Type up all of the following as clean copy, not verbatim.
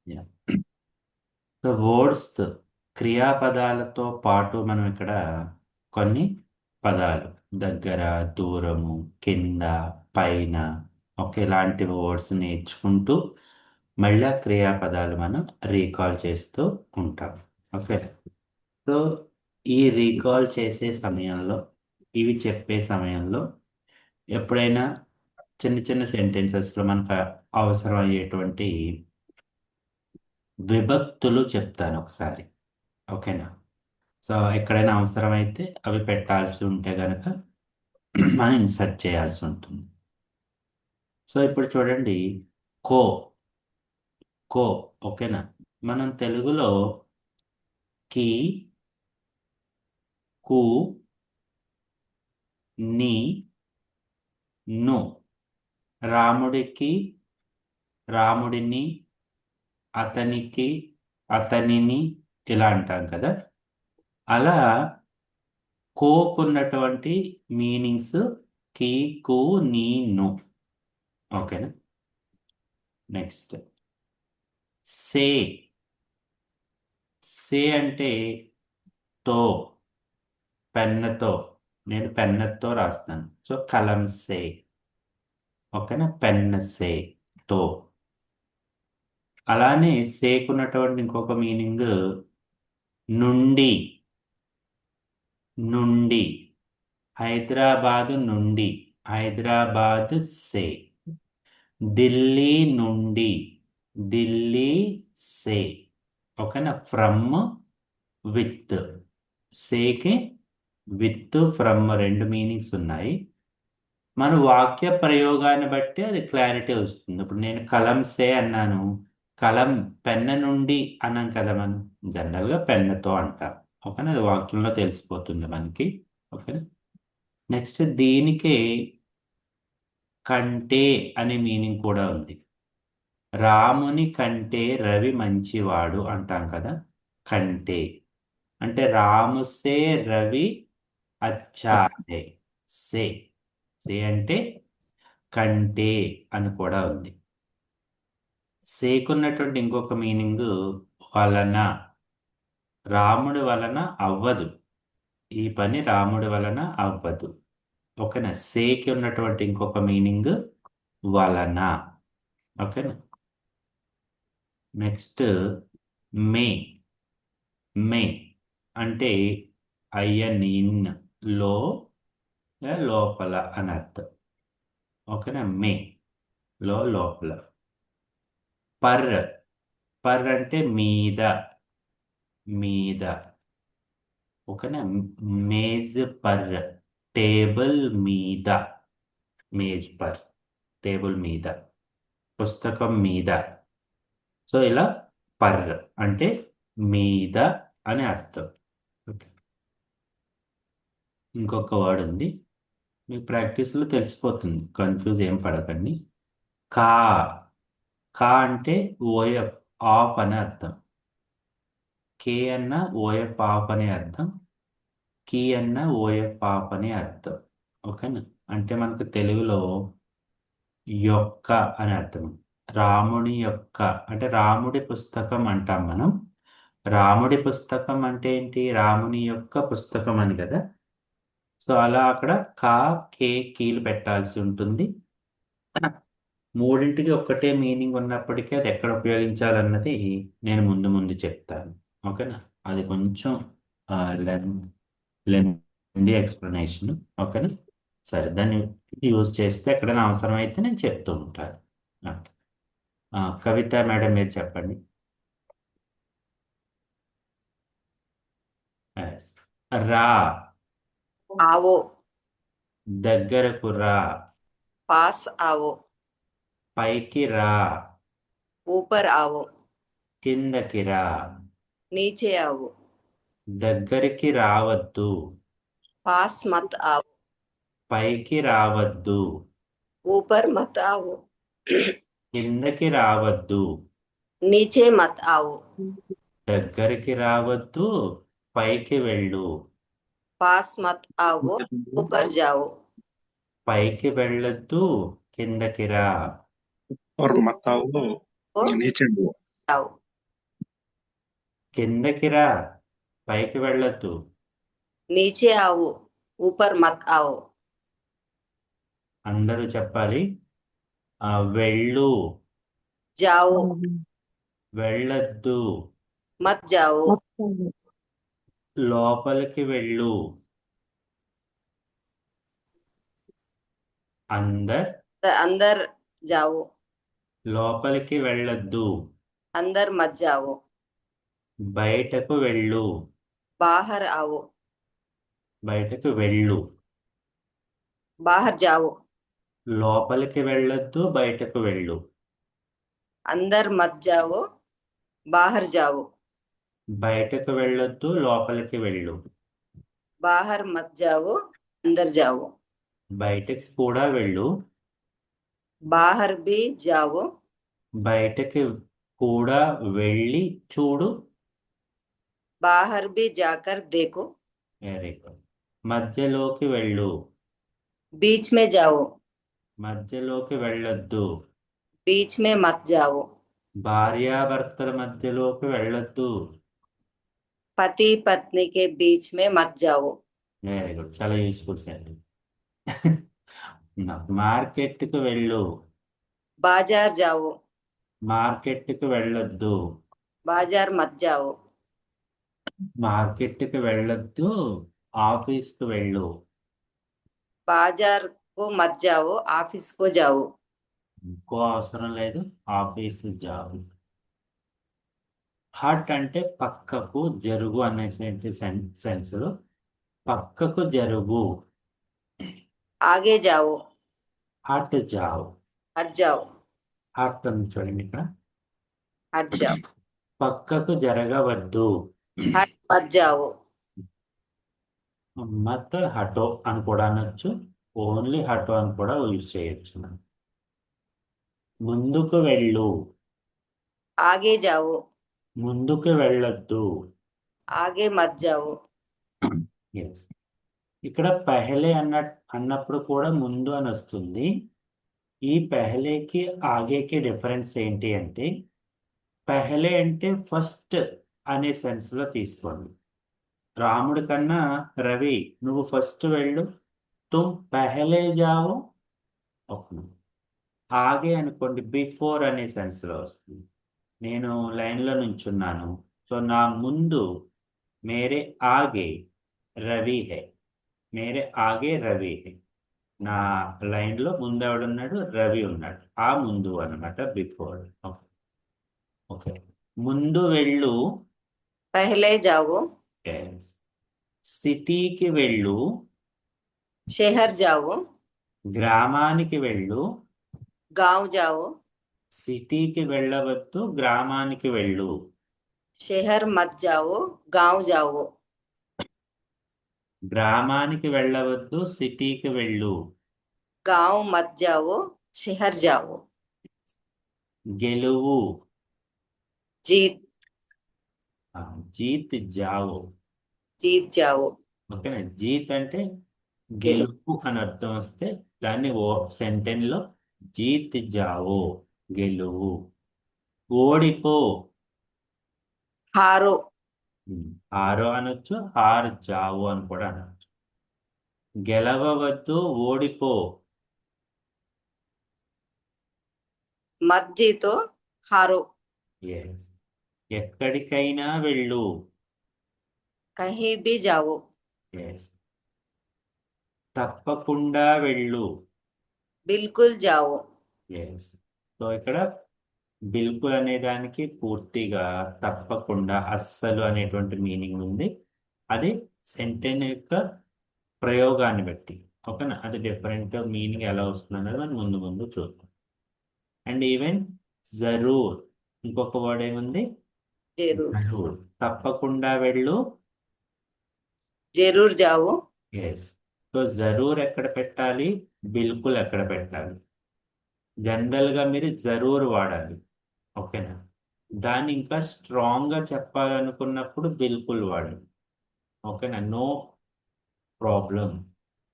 Yeah. So words క్రియాపదాలతో పాటు మనం ఇక్కడ కొన్ని పదాలు దగ్గర, దూరము, కింద, పైన, ఓకే, ఇలాంటి వర్డ్స్ నేర్చుకుంటూ మళ్ళీ క్రియాపదాలు మనం రీకాల్ చేస్తూ ఉంటాం. ఓకే. సో ఈ రీకాల్ చేసే సమయంలో, ఇవి చెప్పే సమయంలో ఎప్పుడైనా చిన్న చిన్న సెంటెన్సెస్లో మనకు అవసరం అయ్యేటువంటి విభక్తులు చెప్తాను ఒకసారి. ఓకేనా? సో ఎక్కడైనా అవసరమైతే అవి పెట్టాల్సి ఉంటే గనక మనం ఇన్సర్ట్ చేయాల్సి ఉంటుంది. సో ఇప్పుడు చూడండి, కో, కో, ఓకేనా? మనం తెలుగులో కి, కు, ని, ను, రాముడికి, రాముడిని, అతనికి, అతనిని ఇలా అంటాం కదా. అలా కోకున్నటువంటి మీనింగ్స్ కి, కు, ని, ను. ఓకేనా? నెక్స్ట్ సే, సే అంటే తో, పెన్నుతో, నేను పెన్నుతో రాస్తాను, సో కలం సే. ఓకేనా? పెన్ సే, తో. అలానే సేకున్నటువంటి ఇంకొక మీనింగ్ నుండి, నుండి, హైదరాబాదు నుండి, హైదరాబాద్ సే. ఢిల్లీ నుండి, ఢిల్లీ సే. ఓకేనా? From, with. సేకి విత్, ఫ్రమ్ రెండు మీనింగ్స్ ఉన్నాయి. మన వాక్య ప్రయోగాన్ని బట్టి అది క్లారిటీ వస్తుంది. ఇప్పుడు నేను కలం సే అన్నాను, కలం పెన్ను నుండి అన్నాం కదా. మనం జనరల్గా పెన్నుతో అంటాం. ఓకేనా? అది వాక్యంలో తెలిసిపోతుంది మనకి. ఓకేనా? నెక్స్ట్ దీనికి కంటే అనే మీనింగ్ కూడా ఉంది. రాముని కంటే రవి మంచివాడు అంటాం కదా. కంటే అంటే రాము సే రవి అచ్చా హై. సే, సే అంటే కంటే అని కూడా ఉంది. సేకున్నటువంటి ఇంకొక మీనింగ్ వలన, రాముడి వలన అవ్వదు, ఈ పని రాముడి వలన అవ్వదు. ఓకేనా? సేకి ఉన్నటువంటి ఇంకొక మీనింగ్ వలన. ఓకేనా? నెక్స్ట్ మే, మే అంటే అయ్యనిన్, లో, లోపల అని అర్థం. ఓకేనా? మే, లో, లోపల. పర్, పర్ అంటే మీద, మీద. ఓకేనా? మేజ్ పర్, టేబుల్ మీద, మేజ్ పర్, టేబుల్ మీద, పుస్తకం మీద. సో ఇలా పర్ అంటే మీద అని అర్థం. ఓకే. ఇంకొక వర్డ్ ఉంది, మీకు ప్రాక్టీస్లో తెలిసిపోతుంది, కన్ఫ్యూజ్ ఏం పడకండి. కా, కా అంటే ఓఎఫ్, ఆఫ్ అని అర్థం. కే అన్న ఓఎఫ్ ఆఫ్ అనే అర్థం. కీ అన్న ఓఎఫ్ ఆఫ్ అనే అర్థం. ఓకేనా? అంటే మనకు తెలుగులో యొక్క అని అర్థం. రాముడి యొక్క అంటే రాముడి పుస్తకం అంటాం మనం. రాముడి పుస్తకం అంటే ఏంటి? రాముని యొక్క పుస్తకం అని కదా. సో అలా అక్కడ కా, కే, కీలు పెట్టాల్సి ఉంటుంది. మూడింటికి ఒక్కటే మీనింగ్ ఉన్నప్పటికీ అది ఎక్కడ ఉపయోగించాలన్నది నేను ముందు ముందు చెప్తాను. ఓకేనా? అది కొంచెం లెంది ఎక్స్ప్లెనేషన్. ఓకేనా? సరే, దాన్ని యూజ్ చేస్తే ఎక్కడైనా అవసరమైతే నేను చెప్తూ ఉంటాను. ఓకే. కవిత మేడం మీరు చెప్పండి. Yes. రా, आओ, దగ్గరకు రా, पास आओ, పైకి రా, ऊपर आओ, కిందకి రా, नीचे आओ, దగ్గరికి రావద్దు, पास मत आओ, పైకి రావద్దు, ऊपर मत आओ, కిందకి రావద్దు, नीचे मत आओ, దగ్గరికి రావద్దు, పైకి వెళ్ళు, पास मत आओ, ऊपर जाओ, పైకి వెళ్ళొద్దు, కిందకి రా. और मत आओ ऊपर नीचे आओ। जाओ। కిందకి రా, పైకి వెళ్ళొద్దు. नीचे आओ, ऊपर मत आओ। అందరూ చెప్పాలి. వెళ్ళు, जाओ, వెళ్ళొద్దు. मत जाओ। లోపలికి వెళ్ళు. అందర్, अंदर जाओ, లోపలికి వెళ్ళొద్దు. अंदर मत जाओ। బయటకు వెళ్ళు, बाहर आओ, బయటకు వెళ్ళు. बाहर जाओ। లోపలికి వెళ్ళొద్దు, బయటకు వెళ్ళు. अंदर मत जाओ, बाहर जाओ। బయటకు వెళ్ళొద్దు, లోపలికి వెళ్ళు. बाहर मत जाओ, अंदर जाओ। బయటకి కూడా వెళ్ళు, बाहर भी जाओ, బయటకి కూడా వెళ్ళి చూడు. बाहर भी जाकर देखो। Very good. మధ్యలోకి వెళ్ళు, बीच में जाओ, మధ్యలోకి వెళ్ళొద్దు. बीच में मत जाओ। భార్యాభర్తల మధ్యలోకి వెళ్ళొద్దు. पति पत्नी के बीच में मत जाओ। వెరీ గుడ్, చాలా యూస్ఫుల్ సార్. మార్కెట్కి వెళ్ళు, बाजार जाओ, మార్కెట్కి వెళ్ళొద్దు. बाजार मत जाओ। మార్కెట్కి వెళ్ళొద్దు, ఆఫీస్కి వెళ్ళు. बाजार को मत जाओ, ऑफिस को जाओ। ఇంకో అవసరం లేదు, ఆఫీస్ జాబ్. హట్ అంటే పక్కకు జరుగు అనేటువంటి సెన్స్ లో పక్కకు జరుగు. आगे जाओ, హట్ జావ్. हट जाओ, హట్ అని చూడండి ఇక్కడ. हट जाओ। పక్కకు జరగవద్దు. हट मत जाओ, మత్ హటో అని కూడా అనొచ్చు, ఓన్లీ హటో అని కూడా యూజ్ చేయొచ్చు మనం. ముందుకు వెళ్ళు, आगे जाओ, ముందుకు వెళ్ళొద్దు. आगे मत जाओ। ఎస్. ఇక్కడ పెహలే అన్నప్పుడు కూడా ముందు అని వస్తుంది. ఈ పెహలేకి ఆగేకి డిఫరెన్స్ ఏంటి అంటే, పెహలే అంటే ఫస్ట్ అనే సెన్స్ లో తీసుకోండి. రాముడి కన్నా రవి నువ్వు ఫస్ట్ వెళ్ళు, తుమ్ పెహలే జావో. ఓకే. ఆగే అనుకోండి, బిఫోర్ అనే సెన్స్ లో వస్తుంది. నేను లైన్లో నుంచున్నాను, సో నా ముందు మేరే ఆగే రవి హే, మేరే ఆగే రవి హే. నా లైన్లో ముందు ఎవడున్నాడు, రవి ఉన్నాడు. ఆ ముందు అన్నమాట, బిఫోర్. ఓకే. ఓకే. ముందు వెళ్ళు, पहले जाओ, సిటీకి వెళ్ళు, शहर जाओ, గ్రామానికి వెళ్ళు. गांव जाओ। సిటీకి వెళ్ళవద్దు, గ్రామానికి వెళ్ళు. शहर मत जाओ, गांव जाओ। గ్రామానికి వెళ్ళవద్దు, సిటీకి వెళ్ళు. गांव मत जाओ, शहर जाओ। గెలువు, जीत, జీత్ జావో. जीत जाओ। ఓకేనా. జీత్ అంటే गेलो, గెలుపు అని అర్థం వస్తే దాన్ని సెంటెన్స్ లో జీత్ జావో, గెలువు. ఓడిపో, हारो, హారో అనొచ్చు, హార్ జావో అని కూడా అనొచ్చు. గెలవవద్దు, ఓడిపో. मत जीतो, हारो। ఎస్. ఎక్కడికైనా వెళ్ళు. कहीं भी जाओ, ఎస్. తప్పకుండా వెళ్ళు. बिल्कुल जाओ। ఎస్. సో ఇక్కడ బిల్కుల్ అనే దానికి పూర్తిగా తప్పకుండా, అస్సలు అనేటువంటి మీనింగ్ ఉంది. అది సెంటెన్స్ యొక్క ప్రయోగాన్ని బట్టి. ఓకేనా. అది డిఫరెంట్ మీనింగ్ ఎలా వస్తుంది అనేది మనం ముందు ముందు చూద్దాం. అండ్ ఈవెన్ జరూర్, ఇంకొక వర్డ్ ఏముంది, जरूर, జరూర్. తప్పకుండా వెళ్ళు. जरूर जाओ। ఎస్. సో జరూర్ ఎక్కడ పెట్టాలి, బిల్కుల్ ఎక్కడ పెట్టాలి. జనరల్ గా మీరు జరూర్ వాడాలి. ఓకేనా. దాన్ని ఇంకా స్ట్రాంగ్ గా చెప్పాలనుకున్నప్పుడు బిల్కుల్ వాడండి. ఓకేనా. No problem.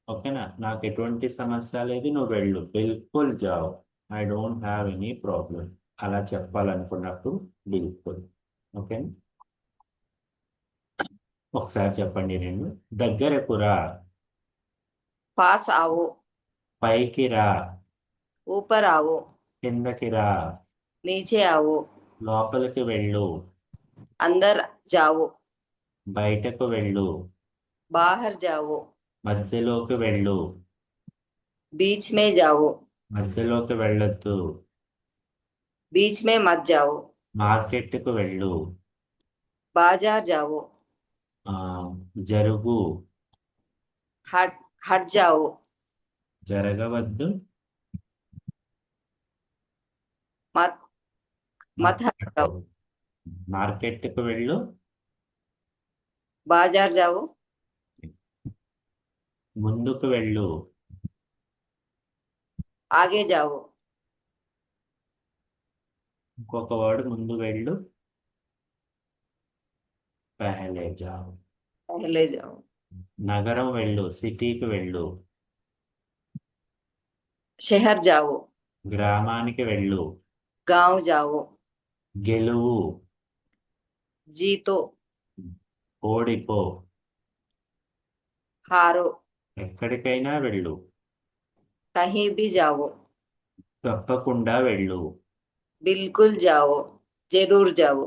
ఓకేనా. నాకు ఎటువంటి సమస్య లేదు, నువ్వు వెళ్ళు, బిల్కుల్ జావ్, I don't have any problem. అలా చెప్పాలనుకున్నప్పుడు బిల్కుల్. ఓకే, ఒకసారి చెప్పండి నేను. దగ్గరకు రా, पास आओ। పైకి రా, ऊपर आओ। కిందకి రా, नीचे आओ। లోపలికి వెళ్ళు, अंदर जाओ। బయటకు వెళ్ళు, बाहर जाओ। మధ్యలోకి వెళ్ళు, बीच में जाओ। మధ్యలోకి వెళ్ళొద్దు, बीच में मत जाओ। మార్కెట్కు వెళ్ళు, बाजार जाओ। ఆ, జరుగు, हट हट जाओ। జరగవద్దు, मत మत मत हट जाओ। పట్టవు. మార్కెట్కు వెళ్ళు, बाजार जाओ। ముందుకు వెళ్ళు, आगे जाओ। ఇంకొక వర్డ్ ముందు వెళ్ళు, పహలే జాओ. पहले जाओ। నగరం వెళ్ళు, సిటీకి వెళ్ళు, शहर जाओ। గ్రామానికి వెళ్ళు, गांव जाओ। గెలువు, जीतो। ఓడిపో, हारो। ఎక్కడికైనా వెళ్ళు, कहीं भी जाओ। తప్పకుండా వెళ్ళు. बिल्कुल जाओ। जरूर जाओ।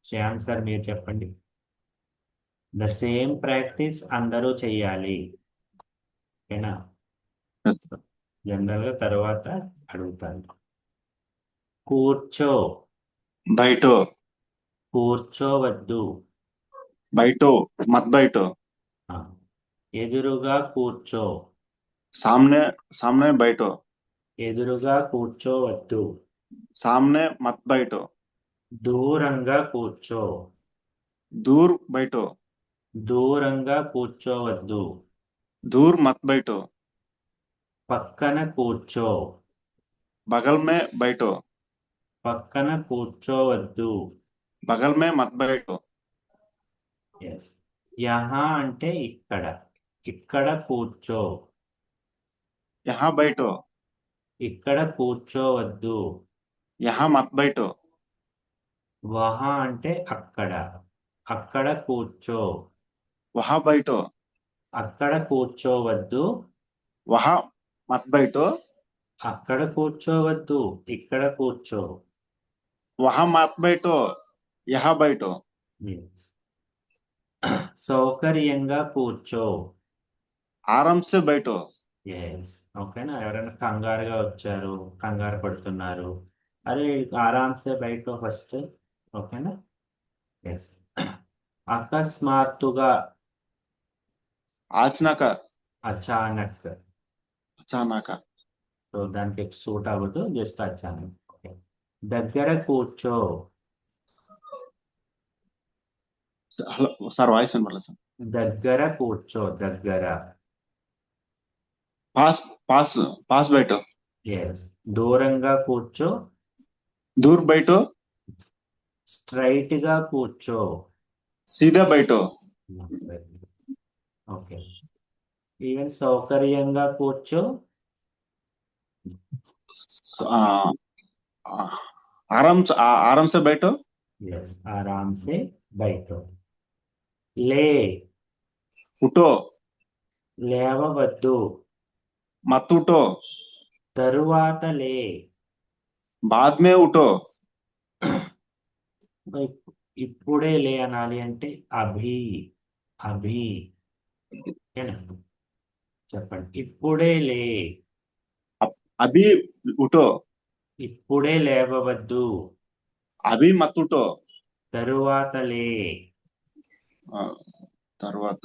శ్యామ్ సార్ మీరు చెప్పండి. ద సేమ్ ప్రాక్టీస్ అందరూ చెయ్యాలి, ఓకేనా? Yes. జనరల్ గా తర్వాత అడుగుతాను. కూర్చో, बैठो। కూర్చోవద్దు, बैठो मत बैठो। ఆ, ఎదురుగా కూర్చో, सामने सामने बैठो। ఎదురుగా కూర్చోవద్దు, सामने मत बैठो। దూరంగా కూర్చో, दूर बैठो। దూరంగా కూర్చోవద్దు, दूर मत बैठो। పక్కన కూర్చో, बगल में बैठो। పక్కన కూర్చోవద్దు. बगल में मत बैठो। ఎస్, యహా అంటే ఇక్కడ, ఇక్కడ కూర్చో, यहाँ बैठो। ఇక్కడ కూర్చోవద్దు. यहाँ मत बैठो। వహా అంటే అక్కడ, అక్కడ కూర్చో, वहाँ बैठो। అక్కడ కూర్చోవద్దు, वहाँ मत बैठो। అక్కడ కూర్చోవద్దు, ఇక్కడ కూర్చో. वहाँ मत बैठो। यहाँ बैठो। Yes. సౌకర్యంగా కూర్చో. आराम से बैठो। ఎస్, ఓకేనా? ఎవరైనా కంగారుగా వచ్చారు, కంగారు పడుతున్నారు, అరే ఆరామ్సే బయట ఫస్ట్, ఓకేనా? ఎస్. అకస్మాత్తుగా, अचानक। అచానక్, अचानक। సో దానికి సూట్ అవ్వదు, జస్ట్ అచానక్. ఓకే, దగ్గర కూర్చో, हेलो सर वाइस बोला सर। దగ్గర కూర్చో, దగ్గర. पास पास पास बैठो। ఎస్, దూరంగా కూర్చో, दूर बैठो। స్ట్రైట్ గా కూర్చో. सीधा बैठो। ఓకే, ఈవెన్ సౌకర్యంగా కూర్చో, आ, आ, आराम से बैठो। ఎస్, ఆరామ్సే బయట. లే, उठो। లేవవద్దు, मत उठो। తరువాత లే. बाद में उठो। ఇప్పుడే లే అనాలి అంటే అభి, అభి, ఓకేనా? చెప్పండి, ఇప్పుడే లే, अभी उठो। ఇప్పుడే లేవవద్దు, अभी मत उठो। తరువాత లే. आ, తర్వాత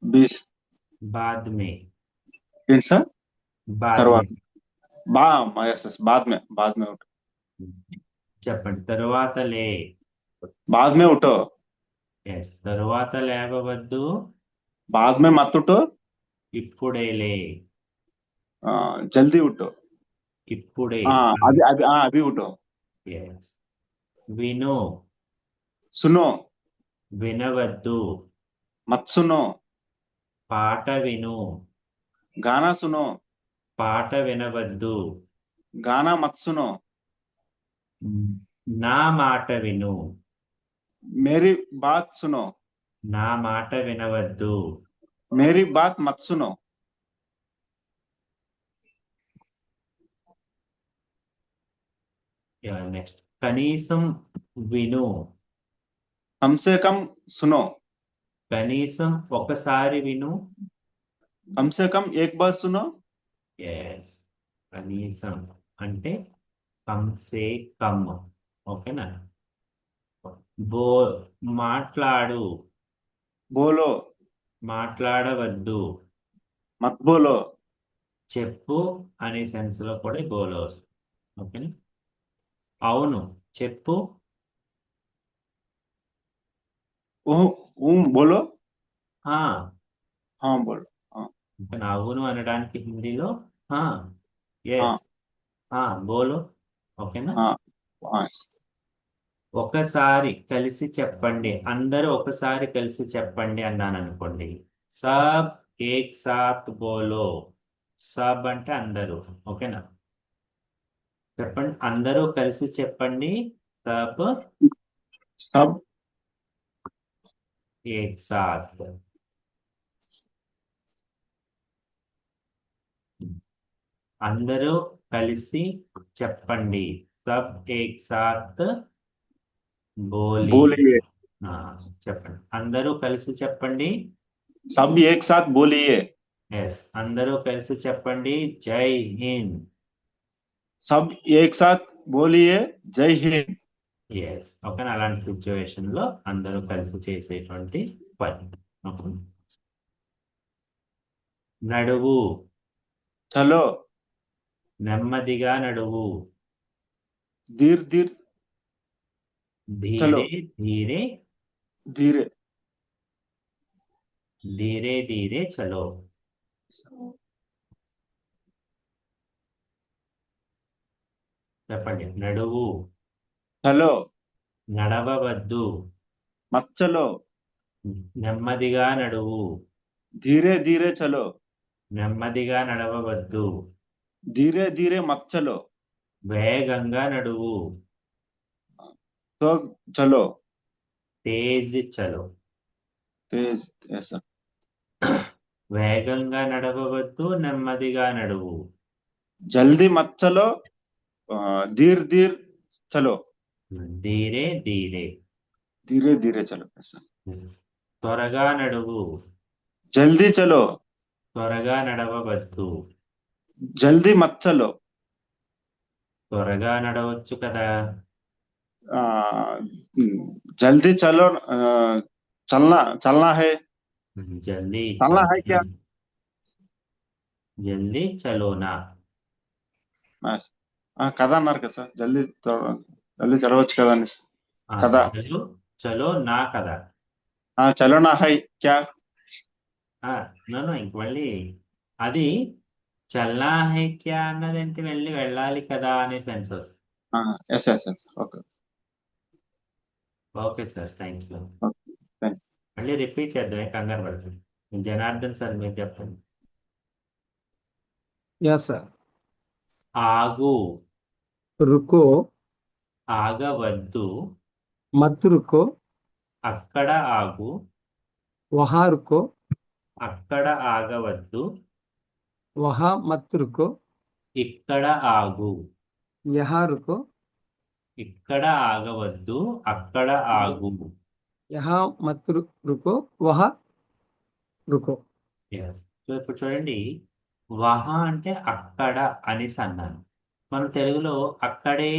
20 बाद में, ఏంటి సార్ बाद తర్వాత में. यस यस बाद में उठो। చెప్పండి, తరువాత లే. बाद में उठो। ఎస్, తరువాత లేవవద్దు, बाद में मत उठो। ఇప్పుడే లే, जल्दी उठो। ఇప్పుడే. अभी उठो। ఎస్, విను, सुनो। వినవద్దు, मत सुनो। పాట విను, गाना सुनो। పాట వినవద్దు, गाना मत सुनो। నా మాట విను. मेरी बात सुनो। నా మాట వినవద్దు. मेरी बात मत सुनो। నెక్స్ట్ కనీసం విను. कम से कम सुनो। కనీసం ఒకసారి విను. कम से कम एक बार सुनो। ఎస్, కనీసం అంటే కమ్ సే కమ్. ఓకేనా. బో మాట్లాడు. बोलो మాట్లాడవద్దు. मत बोलो। చెప్పు అనే సెన్స్ లో కూడా బోలో వస్తుంది. ఓకేనా. అవును చెప్పు. बोलो। ఆ, हाँ बोलो। हाँ ఇంకా అవును అనడానికి హిందీలో हाँ ఎస్, బోలో. ఓకేనా. हाँ हाँ। ఒకసారి కలిసి చెప్పండి. అందరూ ఒకసారి కలిసి చెప్పండి అన్నాను అనుకోండి. సబ్ ఏక్ సాత్ బోలో. సబ్ అంటే అందరూ. ఓకేనా. చెప్పండి, అందరూ కలిసి చెప్పండి. సబ్ सब ఏక్ సాత్. అందరూ కలిసి చెప్పండి. సబ్ ఏక్ సాత్ బోలి. बोलिए। చెప్పండి, అందరూ కలిసి చెప్పండి. सब एक साथ बोलिए। ఎస్, అందరూ కలిసి చెప్పండి. జై హింద్. सब एक साथ बोलिए जय हिंद। ఎస్, ఓకేనా. అలాంటి సిచ్యువేషన్ లో అందరూ కలిసి చేసేటువంటి పని. ఓకే. నడువు. चलो। నెమ్మదిగా నడువు. धीर धीर चलो। ధీరే ధీరే. धीरे। ధీరే ధీరే చలో. చెప్పండి, నడువు. चलो నడవవద్దు. मत चलो। నెమ్మదిగా నడువు. धीरे धीरे चलो। నెమ్మదిగా నడవవద్దు. धीरे धीरे मत चलो। వేగంగా నడువు. तो चलो। తేజ్ చలో. तेज ऐसा। వేగంగా నడవవద్దు, నెమ్మదిగా నడువు. जल्दी मत चलो। धीर धीर चलो। ధీరే ధీరే. धीरे धीरे चलो ऐसा। త్వరగా నడువు. जल्दी चलो। త్వరగా నడవవద్దు. जल्दी मत चलो। త్వరగా నడవచ్చు కదా. आ, जल्दी चलो। चलना चलना है। జల్దీ चलना है क्या। జల్దీ చలోనా. కదా అన్నారు కదా సార్, జల్దీ చదవచ్చు కదా అని. కదా. చలో చలో నా కదా. చలో నా హై క్యా. నన్ను ఇంక మళ్ళీ అది చల్నా హై క్యా అన్నదంటే వెళ్ళాలి కదా అనే సెన్స్ వస్తుంది. Yes yes yes. Okay okay sir, thank you. Thanks. మళ్ళీ రిపీట్ చేద్దాం, కంగారు పడుతుంది. జనార్దన్ సార్ మీరు చెప్పండి. Yes sir. ఆగు. रुको। ఆగవద్దు. मत रुको। అక్కడ ఆగు. वहां रुको। అక్కడ ఆగవద్దు. वहां मत रुको। ఇక్కడ ఆగు. यहाँ रुको। ఇక్కడ ఆగవద్దు, అక్కడ ఆగు. यहाँ मत रुको। वहां रुको। ఎస్. సో ఇప్పుడు చూడండి, వహా అంటే అక్కడ అనేసి అన్నాను. మన తెలుగులో అక్కడే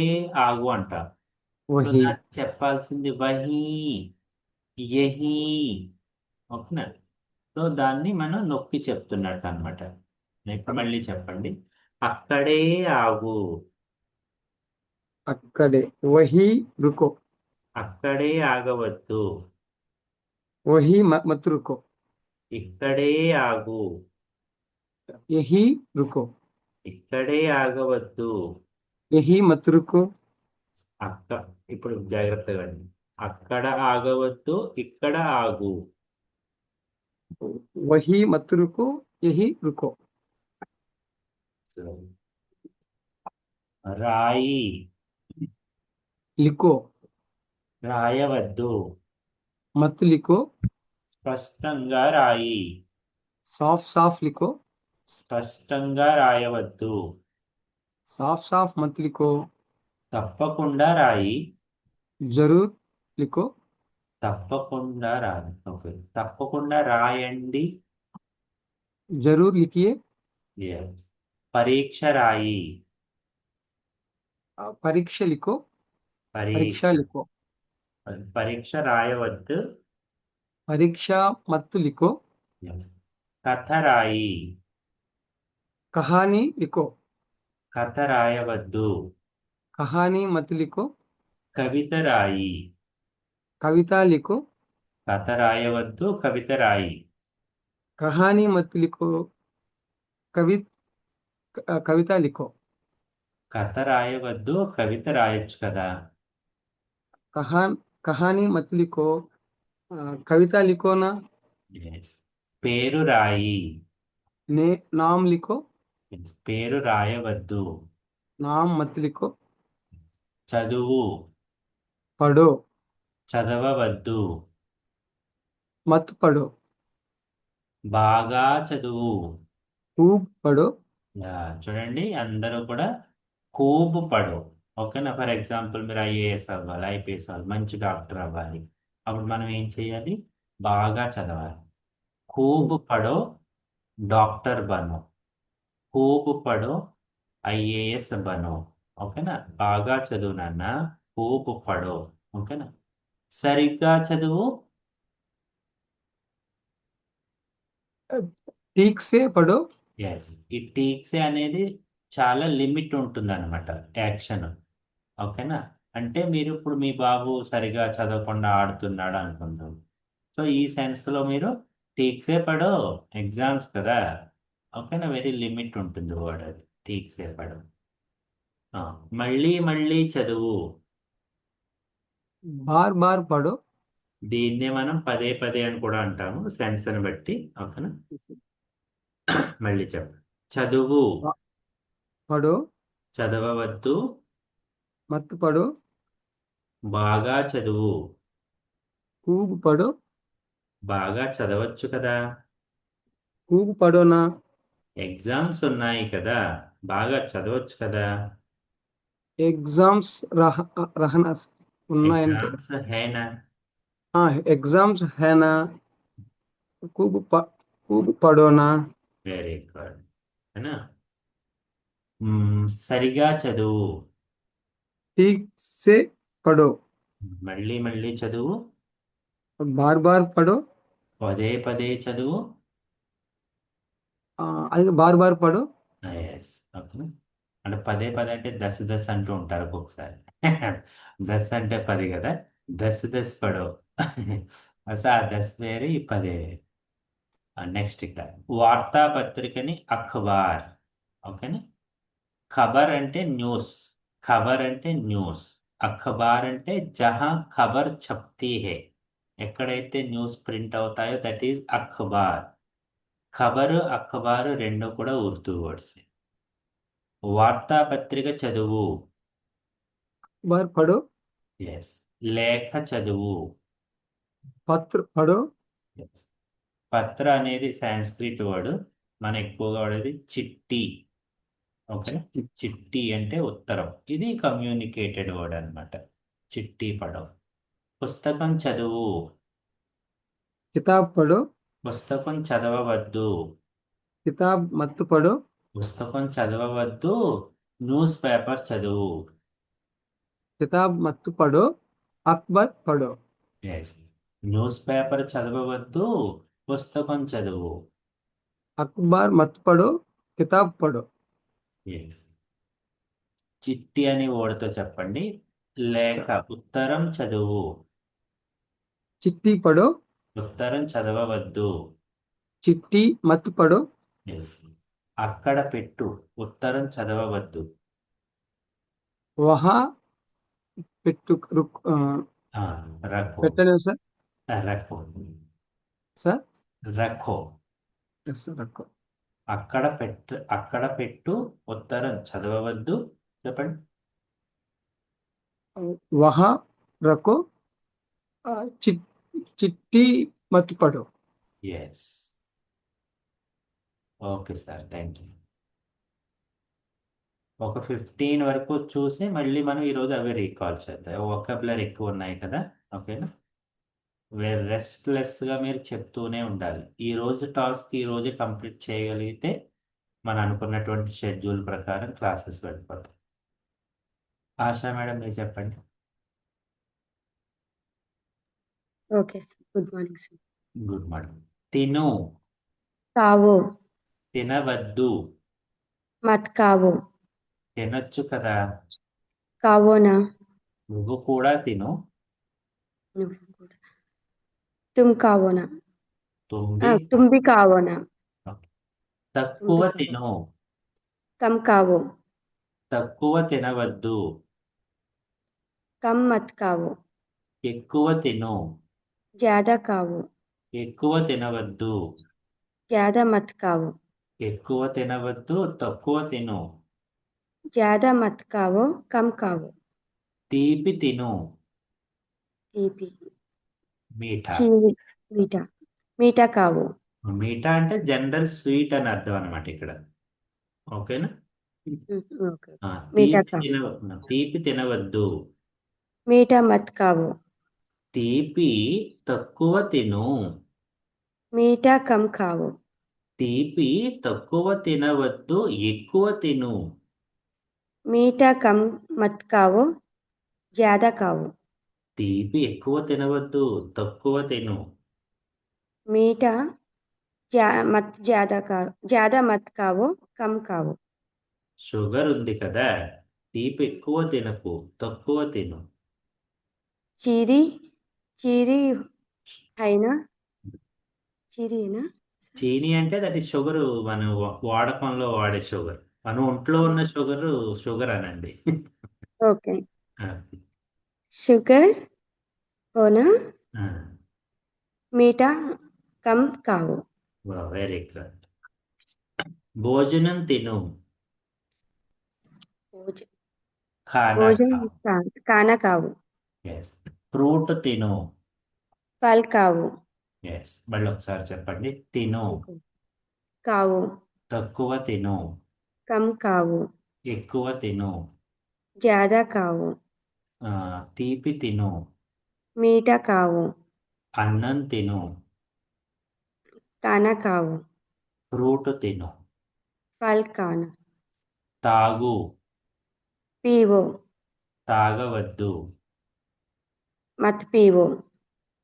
ఆగు అంటాం. సో वही। దాన్ని చెప్పాల్సింది వహీ, యహీ. ఓకేనా. సో దాన్ని మనం నొక్కి చెప్తున్నట్టు అనమాట. ఇప్పుడు మళ్ళీ చెప్పండి, అక్కడే ఆగు. अक्कड़े। वही रुको। అక్కడే ఆగవద్దు. वही मत रुको। ఇక్కడే ఆగు. यही रुको। ఇక్కడే ఆగవద్దు. यही मत रुको। ఇప్పుడు జాగ్రత్తగా అండి. అక్కడ ఆగవద్దు, ఇక్కడ ఆగు. वही मत रुको। यही रुको। రాయి, लिखो, రాయవద్దు, मत लिखो, స్పష్టంగా రాయి, साफ साफ लिखो, స్పష్టంగా రాయవద్దు, साफ साफ मत लिखो, తప్పకుండా రాయి, जरूर लिखो, తప్పకుండా రాయి, ఓకే, తప్పకుండా రాయండి. जरूर लिखिए, Yes. పరీక్ష రాయి, परीक्षा लिखो, పరీక్ష, परीक्षा लिखो, పరీక్ష రాయవద్దు. परीक्षा मत लिखो, Yes. కథ రాయి, कहानी लिखो, కథ రాయవద్దు. कहानी मत लिखो, కవిత రాయి, कविता लिखो, కథ రాయవద్దు, కవిత రాయి. कहानी मत लिखो, कवि कविता लिखो, కథ రాయవద్దు, కవిత రాయొచ్చు కదా. कहा कहानी मत लिखो, कविता लिखो ना, Yes. పేరు రాయి, ने नाम लिखो, Yes. పేరు రాయవద్దు. नाम मत लिखो, చదువు, पढ़ो, చదవవద్దు. मत पढ़ो, బాగా చదువు. खूब पढ़ो, యా, చూడండి అందరూ కూడా ఖూబ్ పడో. ఓకేనా, ఫర్ ఎగ్జాంపుల్ మీరు ఐఏఎస్ అవ్వాలి, ఐపీఎస్ అవ్వాలి, మంచి డాక్టర్ అవ్వాలి, అప్పుడు మనం ఏం చేయాలి? బాగా చదవాలి. ఖూబ్ పడో, డాక్టర్ బనో. ఖూబ్ పడో, ఐఏఎస్ బనో. ఓకేనా, బాగా చదువు నాన్న, ఖూబ్ పడో. ఓకేనా, సరిగ్గా చదువు. ठीक से पढ़ो, ఎస్, ఈ టీక్సే అనేది చాలా లిమిట్ ఉంటుంది అనమాట యాక్షన్. ఓకేనా, అంటే మీరు ఇప్పుడు మీ బాబు సరిగా చదవకుండా ఆడుతున్నాడు అనుకుందాం. సో ఈ సెన్స్లో మీరు టీక్సే పడో, ఎగ్జామ్స్ కదా. ఓకేనా, వెరీ లిమిట్ ఉంటుంది వర్డ్ అది, టీక్సే పడో. మళ్ళీ మళ్ళీ చదువు. बार बार पढ़ो, దీన్నే మనం పదే పదే అని కూడా అంటాము సెన్స్ని బట్టి. ఓకేనా, మళ్ళీ చెప్పు. చదువు, पढ़ो, చదవవద్దు, मत पढ़ो, బాగా చదువు. खूब पढ़ो, బాగా చదవచ్చు కదా, खूब पढ़ो ना, ఎగ్జామ్స్ ఉన్నాయి కదా, బాగా చదవచ్చు కదా. एग्जाम्स रहना ఉన్నాయంటే ఎగ్జామ్స్ హేనా. एग्जाम्स है ना, खूब पढ़ो ना, వెరీ గుడ్. హేనా, సరిగా చదువు. ठीक से पढ़ो, మళ్ళీ మళ్ళీ చదువు, बार बार पढ़ो, పదే పదే చదువు. అది बार बार पढ़ो, ఎస్, ఓకే. అంటే పదే పదే అంటే దశ దశ అంటూ ఉంటారు ఒక్కొక్కసారి. దశ అంటే 10 కదా, దశ దశ పడో. అసలు ఆ దశ వేరే, ఈ 10 వేరే. నెక్స్ట్ ఇక్కడ వార్తాపత్రికని అఖబార్. ఓకేనా, ఖబర్ అంటే న్యూస్, ఖబర్ అంటే న్యూస్, అఖబార్ అంటే జహా ఖబర్ ఛప్తీ హే, ఎక్కడైతే న్యూస్ ప్రింట్ అవుతాయో దట్ ఈజ్ అఖబార్. ఖబరు అఖబారు రెండు కూడా ఉర్దూ వర్డ్స్. వార్తాపత్రిక చదువు. बार पढ़ो, ఎస్, లేఖ చదువు. पत्र पढ़ो, Yes. పత్ర అనేది సాంస్క్రిట్ వర్డ్, మనం ఎక్కువగా వాడేది చిట్టి. ఓకే, చిట్టి అంటే ఉత్తరం, ఇది కమ్యూనికేటెడ్ వర్డ్ అన్నమాట, చిట్టి పడవ. పుస్తకం చదువు. किताब पढ़ो, పుస్తకం చదవవద్దు, किताब मत पढ़ो, పుస్తకం చదవవద్దు, న్యూస్ పేపర్ చదువు. किताब मत पढ़ो, अखबार पढ़ो, ఎస్, న్యూస్ పేపర్ చదవవద్దు, పుస్తకం చదువు. अखबार मत पढ़ो, किताब पढ़ो, ఎస్, చిట్టి అని ఓడితో చెప్పండి. లేఖ, ఉత్తరం చదువు. चिट्ठी पढ़ो, ఉత్తరం చదవవద్దు. चिट्ठी मत पढ़ो, ఎస్, అక్కడ పెట్టు, ఉత్తరం చదవవద్దు. वहाँ పెట్టు रुक రఖో, పెట్టలేదు సార్ రఖో, సార్ రఖో. ఎస్ రక్కో అక్కడ పెట్టు, ఉత్తరం చదవవద్దు, చెప్పండి. वहाँ रखो चिट चिट्ठी मत पढ़ो yes. Okay sir, thank you. ఒక 15 వరకు చూసి మళ్ళీ మనం ఈరోజు అవి రీకాల్ చేద్దాం. వొకాబులరీ ఎక్కువ ఉన్నాయి కదా. ఓకేనా. రెస్ట్లెస్గా మీరు చెప్తూనే ఉండాలి. ఈ రోజు టాస్క్ ఈ రోజే కంప్లీట్ చేయగలిగితే మనం అనుకున్నటువంటి షెడ్యూల్ ప్రకారం క్లాసెస్ వెళ్ళిపోతాయి. ఆశా మేడం, మీరు చెప్పండి. Okay sir. Good morning sir. Good morning. తిను. కావో, తినవద్దు. మత్ కావో, తినొచ్చు కదా. కావోనా, నువ్వు కూడా తిను. నువ్వు కూడా. తుమ్ కావోనా, తుంబి. తుమ్ భీ కావోనా, ఓకే. తుమ్ తక్కువ భీ కావో, తిను. కమ్ కావో, తక్కువ తినవద్దు. కమ్ మత్ కావో, ఎక్కువ తిను. జ్యాదా కావో, ఎక్కువ తినవద్దు. జ్యాదా మత్ కావో, ఎక్కువ తినవద్దు, తక్కువ తిను. జ్యాదా మత్ కావో, కమ్ కావో. తీపి తిను. తీపి, మీఠా. చీని, మీఠా, మీఠా కావో. మీఠా అంటే జనరల్ స్వీట్ అని అర్థం అనమాట ఇక్కడ. ఓకేనా. ఓకే. ఆ, మీఠా తీపి కావో, తీపి తినవద్దు. మీఠా మత్ కావో, తీపి తక్కువ తిను. మీఠా కమ్ కావో. తీపి తక్కువ తినవద్దు, ఎక్కువ తిను. మీఠా కమ్ మత్ కావో, జ్యాదా కావో. తీపి ఎక్కువ తినవద్దు, తక్కువ తిను. मीठा मत ज्यादा मत खाओ, कम खाओ. షుగర్ ఉంది కదా. తీపి ఎక్కువ తినకు, తక్కువ తిను. चीरी चीरी है ना, चीरी है ना. చీనీ అంటే దట్ ఈస్ షుగర్. మనం వాడకంలో వాడే షుగర్. మన ఒంట్లో ఉన్న షుగర్ షుగర్ అనండి. ओके. शुगर हो ना, मीठा कम खाओ. Very good. భోజనం తిను. ఖానా भोजन ఖా. खाना खाओ. ఎస్. ఫ్రూట్ తిను. फल खाओ. ఎస్. మళ్ళీ ఒకసారి చెప్పండి. తిను. खाओ, తక్కువ తిను. कम खाओ, ఎక్కువ తిను. ज्यादा खाओ. తీపి తిను. मीठा खाओ, అన్నం తిను. खाना खाओ. ఫ్రూట్ తిను. फल खाना. తాగు. पीवो, తాగవద్దు. मत पीवो.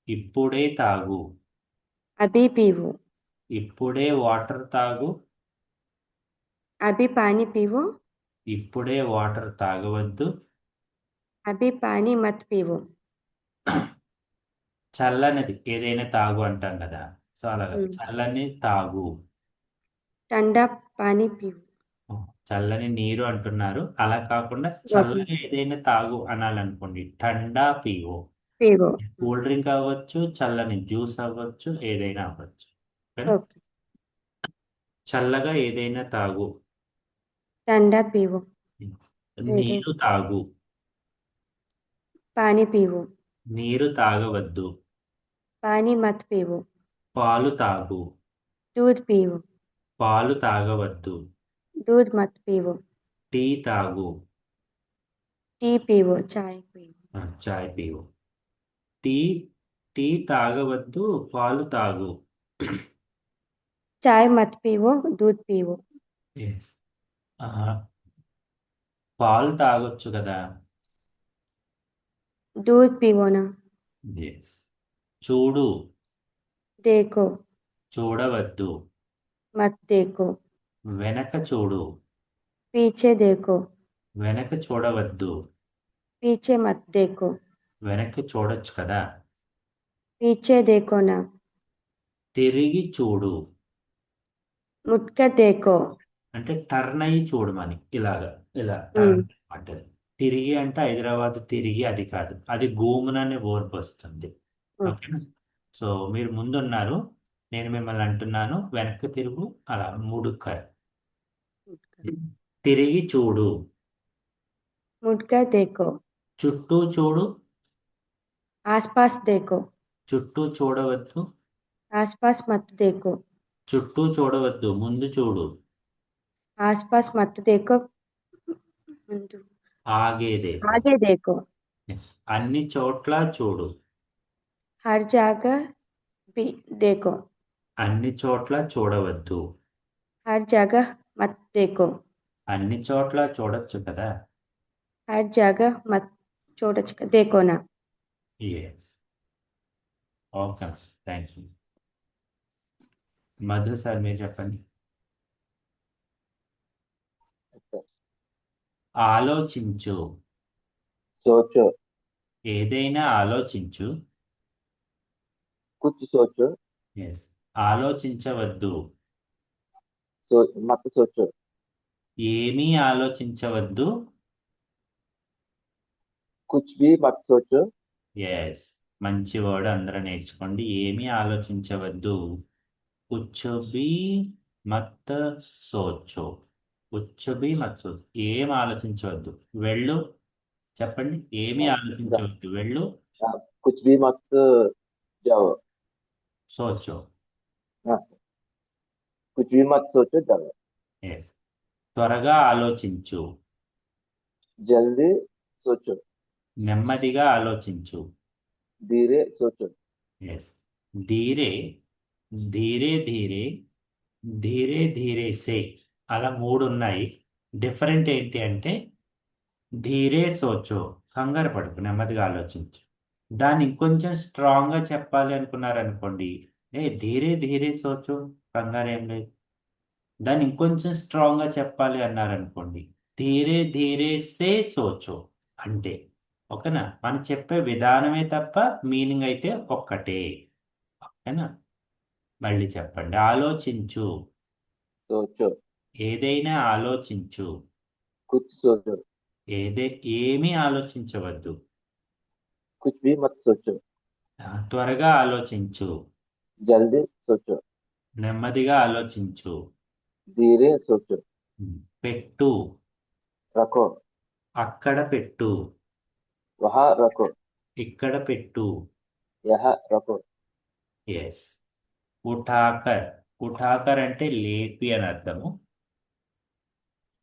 ఇప్పుడే తాగు. अभी पीवो. ఇప్పుడే వాటర్ తాగు. अभी पानी पीवो. ఇప్పుడే వాటర్ తాగవద్దు. अभी पानी मत पीवो. చల్లనిది ఏదైనా తాగు అంటాం కదా. సో అలాగా చల్లని తాగు. ठंडा पानी पीवो. చల్లని నీరు అంటున్నారు, అలా కాకుండా చల్లని ఏదైనా తాగు అనాలనుకోండి. ఠండా పీవో. पीवो. కూల్ డ్రింక్ అవ్వచ్చు, చల్లని జ్యూస్ అవ్వచ్చు, ఏదైనా అవ్వచ్చు. ఓకేనా? ओके. చల్లగా ఏదైనా తాగు. ठंडा पीवो. నీరు తాగు. पानी पीवो. నీరు తాగవద్దు. पानी मत पीवो. పాలు తాగు. दूध पीवो. పాలు తాగవద్దు. दूध मत पीवो. టీ తాగు. टी पीवो, चाय पीवो. చాయ్ పీవు. టీ టీ తాగవద్దు, పాలు తాగు. चाय मत पीवो, दूध पीवो. Yes. పాలు తాగొచ్చు కదా. दूध पीवो ना. ఎస్. చూడు. देखो, చూడవద్దు. मत देखो. వెనక చూడు. पीछे देखो. వెనక చూడవద్దు. पीछे मत देखो. వెనక చూడొచ్చు కదా. पीछे देखो ना. తిరిగి చూడు. मुड़कर देखो. అంటే టర్న్ అయ్యి చూడమని. ఇలా ఇలా టర్న్ అంటే. తిరిగి అంటే హైదరాబాద్ తిరిగి అది కాదు, అది గూముననే వర్బ్ వస్తుంది. ఓకేనా. సో మీరు ముందున్నారు, నేను మిమ్మల్ని అంటున్నాను వెనక్కి తిరుగు, అలా ముడుక్కర్. తిరిగి చూడు. मुड़कर देखो చుట్టూ చూడు, आसपास देखो చుట్టూ చూడవద్దు, आसपास मत देखो చుట్టూ చూడవద్దు, ముందు చూడు, आसपास मत देखो ముందు ఆగేదేకు. आगे देखो Yes. అన్ని చోట్ల చూడు, हर जगह भी देखो అన్ని చోట్ల చూడవద్దు, हर जगह मत देखो అన్ని చోట్ల చూడొచ్చు కదా. हर जगह मत देखो ना yes, okay, thank you. Madhu sir మీరు చెప్పండి. ఆలోచించు, सोचो, ఏదైనా ఆలోచించు. कुछ सोचो, ఎస్, ఆలోచించవద్దు, मत सोचो, ఏమీ ఆలోచించవద్దు. कुछ भी मत सोचो, ఎస్, మంచి వర్డ్ అందరూ నేర్చుకోండి. ఏమీ ఆలోచించవద్దు. కుచ్చు బి మత్ సోచో, కుచ్చు బి మత్ సోచో, ఏం ఆలోచించవద్దు. వెళ్ళు, చెప్పండి. ఏమీ ఆలోచించవద్దు, వెళ్ళు, कुछ भी मत जाओ, సోచో. हाँ, कुछ भी मत सोचो, जाओ, ఎస్, త్వరగా ఆలోచించు, जल्दी सोचो, నెమ్మదిగా ఆలోచించు. धीरे सोचो, ఎస్, ధీరే, ధీరే ధీరే, ధీరే ధీరే సే, అలా మూడు ఉన్నాయి. డిఫరెంట్ ఏంటి అంటే ధీరే సోచో, కంగారు పడుకు, నెమ్మదిగా ఆలోచించు. దాన్ని ఇంకొంచెం స్ట్రాంగ్గా చెప్పాలి అనుకున్నారనుకోండి, ధీరే ధీరే సోచో, కంగారు ఏం లేదు. దాన్ని ఇంకొంచెం స్ట్రాంగ్గా చెప్పాలి అన్నారనుకోండి, ధీరే ధీరే సే సోచో అంటే. ఓకేనా? మనం చెప్పే విధానమే తప్ప మీనింగ్ అయితే ఒక్కటే. ఓకేనా? మళ్ళీ చెప్పండి. ఆలోచించు, सोचो, ఏదైనా ఆలోచించు, कुछ सोचो, ఏమీ ఆలోచించవద్దు, कुछ भी मत सोचो, త్వరగా ఆలోచించు, जल्दी सोचो, నెమ్మదిగా ఆలోచించు. धीरे सोचो, పెట్టు, रखो, అక్కడ పెట్టు, वहाँ रखो, ఇక్కడ పెట్టు. यहाँ रखो, ఎస్, ఉఠాకర్, ఉఠాకర్ అంటే లేపి అని అర్థము.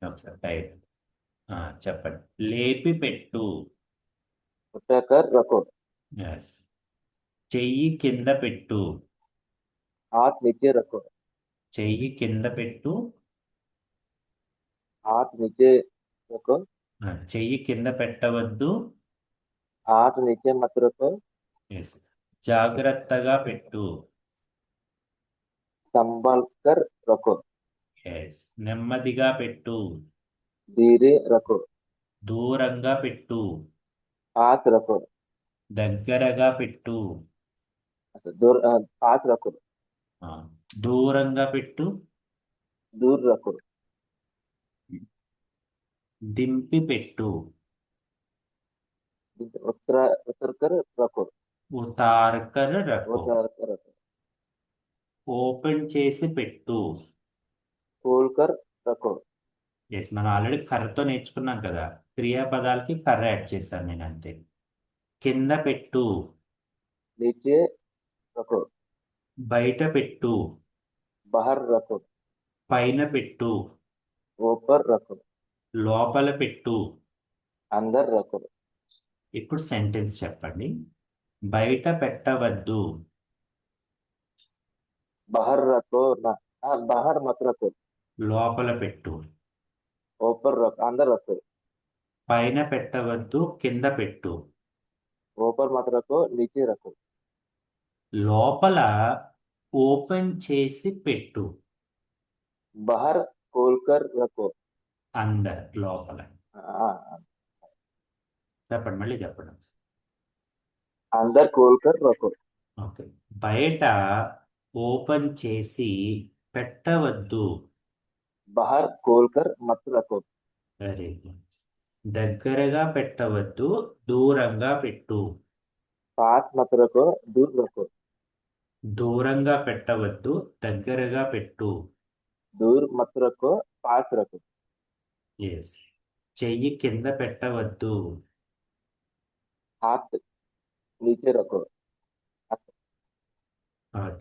ఒకసారి టైప్ చెప్పండి. లేపి పెట్టు. उठाकर रखो, ఎస్, చెయ్యి కింద పెట్టు, हाथ नीचे रखो, చెయ్యి కింద పెట్టు, हाथ नीचे रखो, చెయ్యి కింద పెట్టవద్దు. हाथ नीचे मत रखो, ఎస్, జాగ్రత్తగా పెట్టు. संभाल कर रखो, ఎస్, నెమ్మదిగా పెట్టు, धीरे रखो, దూరంగా పెట్టు, पास रखो, దగ్గరగా పెట్టు, दूर पास रखो, ఆ, దూరంగా పెట్టు, दूर रखो, దింపి పెట్టు, उतर कर रखो, ఉతార్కర్ రఖో, उतार कर रखो, ఓపెన్ చేసి పెట్టు. खोल कर रखो, ఎస్, మనం ఆల్రెడీ కర్రతో నేర్చుకున్నాం కదా, క్రియాపదాలకి కర్ర యాడ్ చేశాను నేను అంతే. కింద పెట్టు, नीचे रखो, బయట పెట్టు, बाहर रखो, పైన పెట్టు, ऊपर रखो, లోపల పెట్టు. अंदर रखो, ఇప్పుడు సెంటెన్స్ చెప్పండి. బయట పెట్టవద్దు, बाहर रखो ना, बाहर मत रखो, లోపల పెట్టు. ऊपर रखो, अंदर रखो, పైన పెట్టవద్దు, కింద పెట్టు. ऊपर मत रखो, नीचे रखो, లోపల ఓపెన్ చేసి పెట్టు, बाहर खोल कर रखो, అందర్ లోపల. हाँ, చెప్పండి, మళ్ళీ చెప్పండి. अंदर खोल कर रखो, ఓకే, బయట ఓపెన్ చేసి పెట్టవద్దు. बाहर खोल कर मत रखो, వెరీ గుడ్. దగ్గరగా పెట్టవద్దు, దూరంగా పెట్టు. पास मत रखो, दूर रखो, దూరంగా పెట్టవద్దు, దగ్గరగా పెట్టు. दूर मत रखो, पास रखो, ఎస్, చెయ్యి కింద పెట్టవద్దు. हाथ नीचे रखो।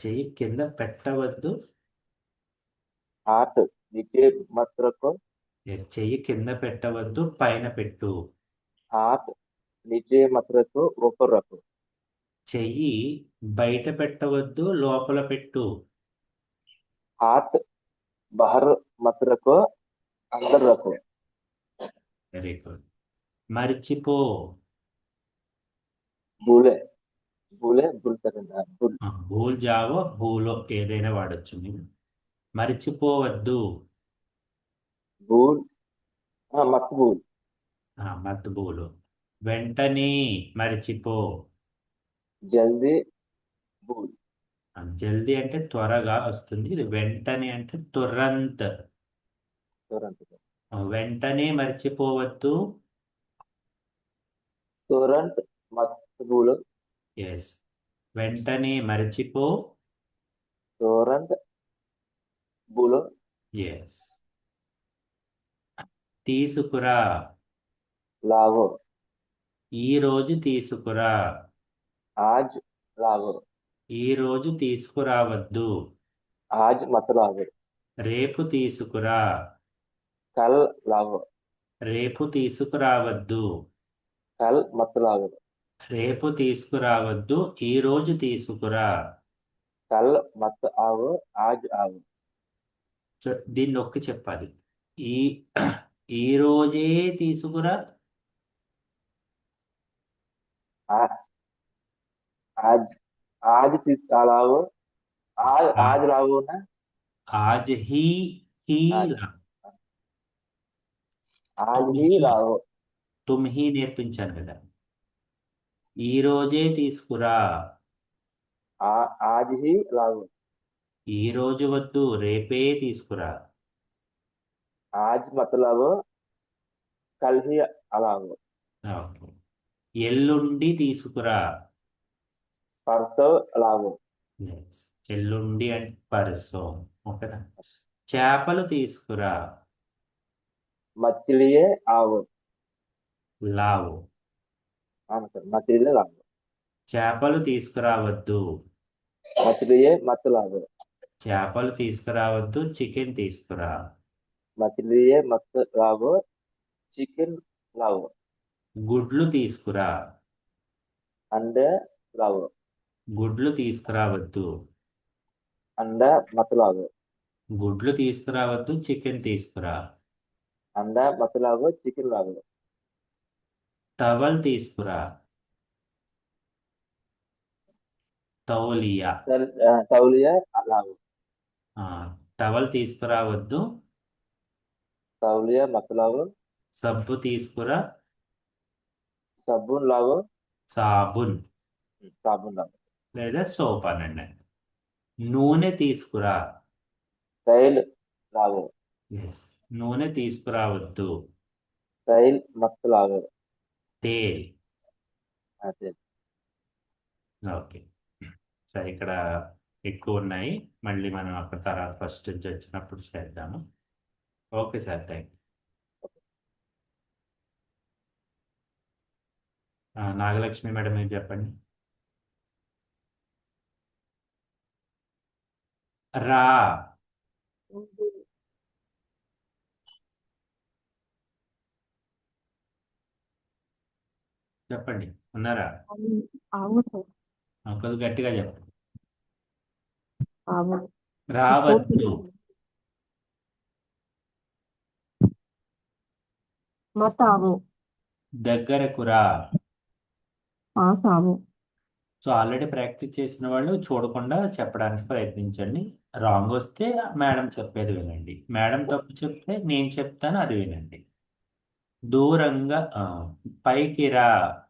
చెయ్యి కింద పెట్టవద్దు. हाथ नीचे मत रखो। చెయ్యి కింద పెట్టవద్దు, పైన పెట్టు. हाथ नीचे मत रखो, ऊपर रखो। చెయ్యి బయట పెట్టవద్దు, లోపల పెట్టు. हाथ बाहर मत रखो, अंदर रखो। Very good. మర్చిపో. भूले भूले भूल सकते हैं, भूल। భూల్ జావో, భూలో ఏదైనా వాడచ్చు మీరు. మర్చిపోవద్దు. भूल, हाँ मत भूल। మత్ భూలు. వెంటనే మర్చిపో. जल्दी भूल। జల్దీ అంటే త్వరగా వస్తుంది, ఇది వెంటనే అంటే తురంత్. तुरंत వెంటనే మర్చిపోవద్దు. तुरंत मत भूलो। ఎస్, వెంటనే మర్చిపో. तुरंत भूलो। ఎస్. తీసుకురా. लाओ, ఈ రోజు తీసుకురా. आज लाओ। ఈ రోజు తీసుకురావద్దు. आज मत लाओ। రేపు తీసుకురా. कल लाओ। రేపు తీసుకురావద్దు. कल मत लाओ। రేపు తీసుకురావద్దు, ఈ రోజు తీసుకురా. कल मत आओ, आज आओ। దీన్ని నొక్కి చెప్పాలి. ఈ ఈ రోజే తీసుకురా. आ- आज आज लाओ। आज आज लाओ ना। ఆజ్ హీ. హీ आज లా. आज తుమ్ ही హీ. लाओ। తుమ్ హీ నేర్పించాను కదా. ఈ రోజే తీసుకురా. आज ही लाओ। ఈ రోజు వద్దు, రేపే తీసుకురా. आज मत लाओ, कल ही लाओ। ఓకే. ఎల్లుండి తీసుకురా. परसों लाओ। Yes. ఎల్లుండి అంటే పర్సో. ఓకేనా. చేపలు తీసుకురా. मछली आओ। లావు. हाँ सर, मछली लाओ। చేపలు తీసుకురావద్దు. मछली मत लाओ। చేపలు తీసుకురావద్దు, చికెన్ తీసుకురా. मछली मत लाओ, चिकन लाओ। గుడ్లు తీసుకురా. अंडे लाओ। గుడ్లు తీసుకురావద్దు. अंडा मत लाओ। గుడ్లు తీసుకురావద్దు, చికెన్ తీసుకురా. अंडा मत लाओ, चिकन लाओ। టవల్ తీసుకురా. తౌలియా. तौलिया लाओ। ఆ, టవల్ తీసుకురావద్దు. तौलिया मत लाओ। సబ్బు తీసుకురా. साबुन लाओ। సాబున్ साबुन लाओ। లేదా సోప్ అనండి. నూనె తీసుకురా. तेल लाओ। ఎస్, నూనె తీసుకురావద్దు. तेल मत लाओ। తేల్. हाँ, तेल। ఓకే. సరే, ఇక్కడ ఎక్కువ ఉన్నాయి, మళ్ళీ మనం అక్కడ తర్వాత ఫస్ట్ నుంచి వచ్చినప్పుడు చేద్దాము. Okay sir, thank you. Nagalakshmi madam మీరు చెప్పండి. రా. చెప్పండి, ఉన్నారా? ఆవు సార్, కొద్దిగా గట్టిగా చెప్పండి. ఆవు. రావద్దు. మత ఆవు. దగ్గరకు రా. పాస్ ఆవు. సో ఆల్రెడీ ప్రాక్టీస్ చేసిన వాళ్ళు చూడకుండా చెప్పడానికి ప్రయత్నించండి. రాంగ్ వస్తే మేడం చెప్పేది వినండి, మేడం తప్పు చెప్తే నేను చెప్తాను, అది వినండి. దూరంగా పైకి రా.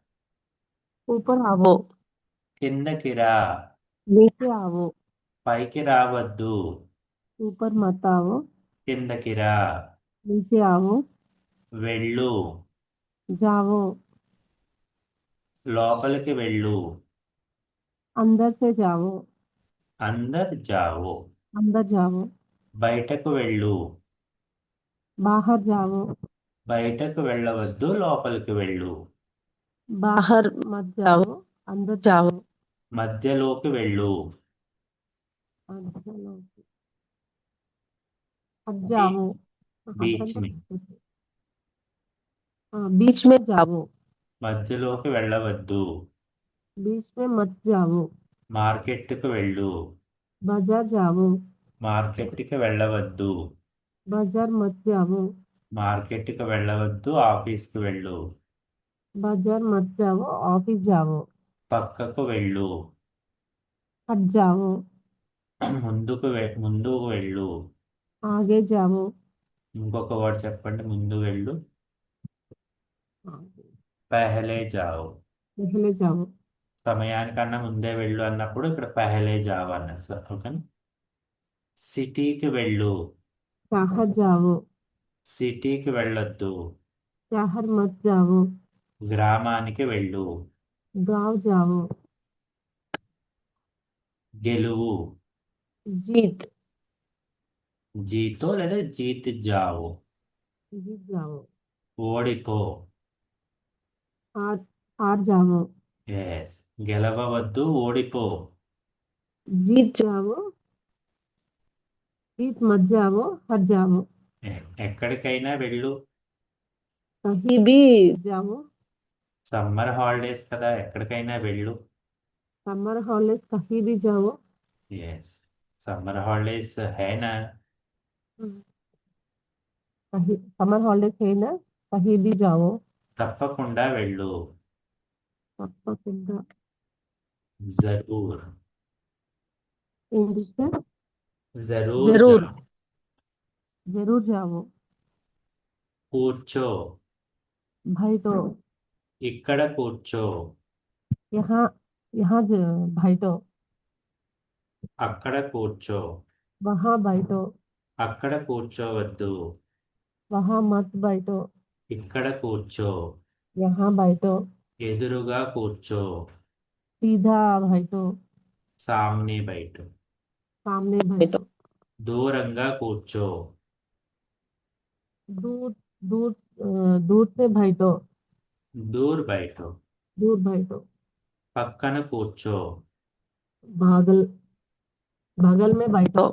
ऊपर आवो। కిందకి రా. नीचे आवो। పైకి రావద్దు. ऊपर मत आवो। కిందకి రా. नीचे आवो। వెళ్ళు. जाओ। లోపలికి వెళ్ళు. अंदर से जाओ। అందర్ జావో. अंदर जाओ। బయటకు వెళ్ళు. बाहर जाओ। బయటకు వెళ్ళవద్దు, లోపలికి వెళ్ళు. बाहर मत जाओ अंदर जाओ మధ్యలోకి వెళ్ళు. अंदर हट जाओ బీచ్ हटंటే మీ बीच में जाओ మధ్యలోకి వెళ్ళవద్దు. बीच में मत जाओ మార్కెట్కు వెళ్ళు. बाजार जाओ మార్కెట్కి వెళ్ళవద్దు. बाजार मत जाओ మార్కెట్కి వెళ్ళవద్దు, ఆఫీస్కి వెళ్ళు. बाजार मत जाओ ऑफिस जाओ పక్కకు వెళ్ళు. हट जाओ ముందుకు వెళ్ళు. आगे जाओ ఇంకొక వర్డ్ చెప్పండి, ముందు వెళ్ళు. आगे, పెహలే జాओ. पहले जाओ సమయానికన్నా ముందే వెళ్ళు అన్నప్పుడు ఇక్కడ పెహలే జాओ అన్నారు సార్. ఓకే. సిటీకి వెళ్ళు. शहर जाओ సిటీకి వెళ్ళొద్దు. शहर मत जाओ గ్రామానికి వెళ్ళు. गांव जाओ గెలువు. जीत జీతో లేదా జీత్ జాओ. जीत जाओ ఓడిపో. हार हार जाओ ఎస్. గెలవవద్దు, ఓడిపో. जीत जाओ जीत मत जाओ हट जाओ ఎక్కడికైనా వెళ్ళు. कहीं भी जाओ సమ్మర్ హాలిడేస్ కదా, ఎక్కడికైనా వెళ్ళు. समर हॉलिडेज कहीं भी जाओ ఎస్. Summer holidays హేనా. कहीं समर हॉलिडेज है ना कहीं भी जाओ తప్పకుండా వెళ్ళు. तప్పకుండా జరూర్. इंग्लिश में జరూర్ जरूर జాओ. जरूर जाओ కూర్చో. भाई तो ఇక్కడ కూర్చో. यहाँ यहाँ बैठो అక్కడ కూర్చో. वहाँ बैठो అక్కడ కూర్చోవద్దు. वहाँ मत बैठो ఇక్కడ కూర్చో. यहाँ बैठो ఎదురుగా కూర్చో. सीधा बैठो సామ్నే బయట. सामने बैठो దూరంగా కూర్చో. दूर दूर दूर से बैठो దూర్ బయట. दूर बैठो పక్కన కూర్చో. बगल बगल में बैठो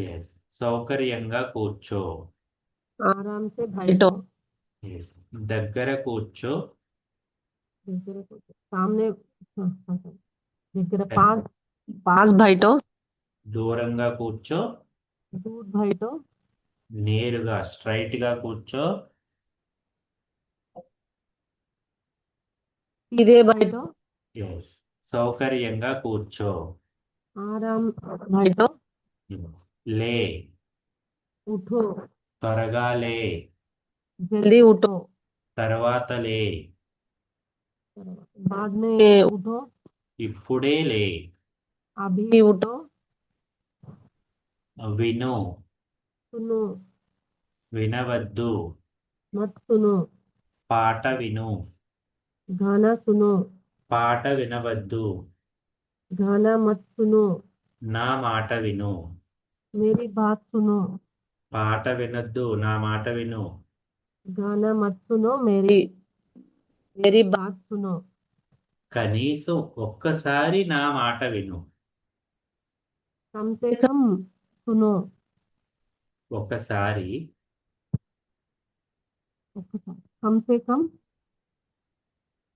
ఎస్. సౌకర్యంగా కూర్చో. आराम से बैठो ఎస్. దగ్గర కూర్చో. सामने దగ్గర पास पास बैठो దూరంగా కూర్చో. दूर बैठो నేరుగా స్ట్రైట్ గా కూర్చో. सीधे बैठो ఎస్. సౌకర్యంగా కూర్చో. आराम बैठो Yes. లే. उठो త్వరగా లే. जल्दी उठो తర్వాత లే. बाद में उठो ఇప్పుడే లే. अभी उठो విను. सुनो వినవద్దు. मत सुनो పాట విను. गाना सुनो పాట వినవద్దు. गाना मत सुनो నా మాట విను. मेरी बात सुनो పాట వినొద్దు, నా మాట విను. गाना मत सुनो मेरी मेरी बात सुनो కనీసం ఒక్కసారి నా మాట విను. कम से कम सुनो ఒకసారి. कम से कम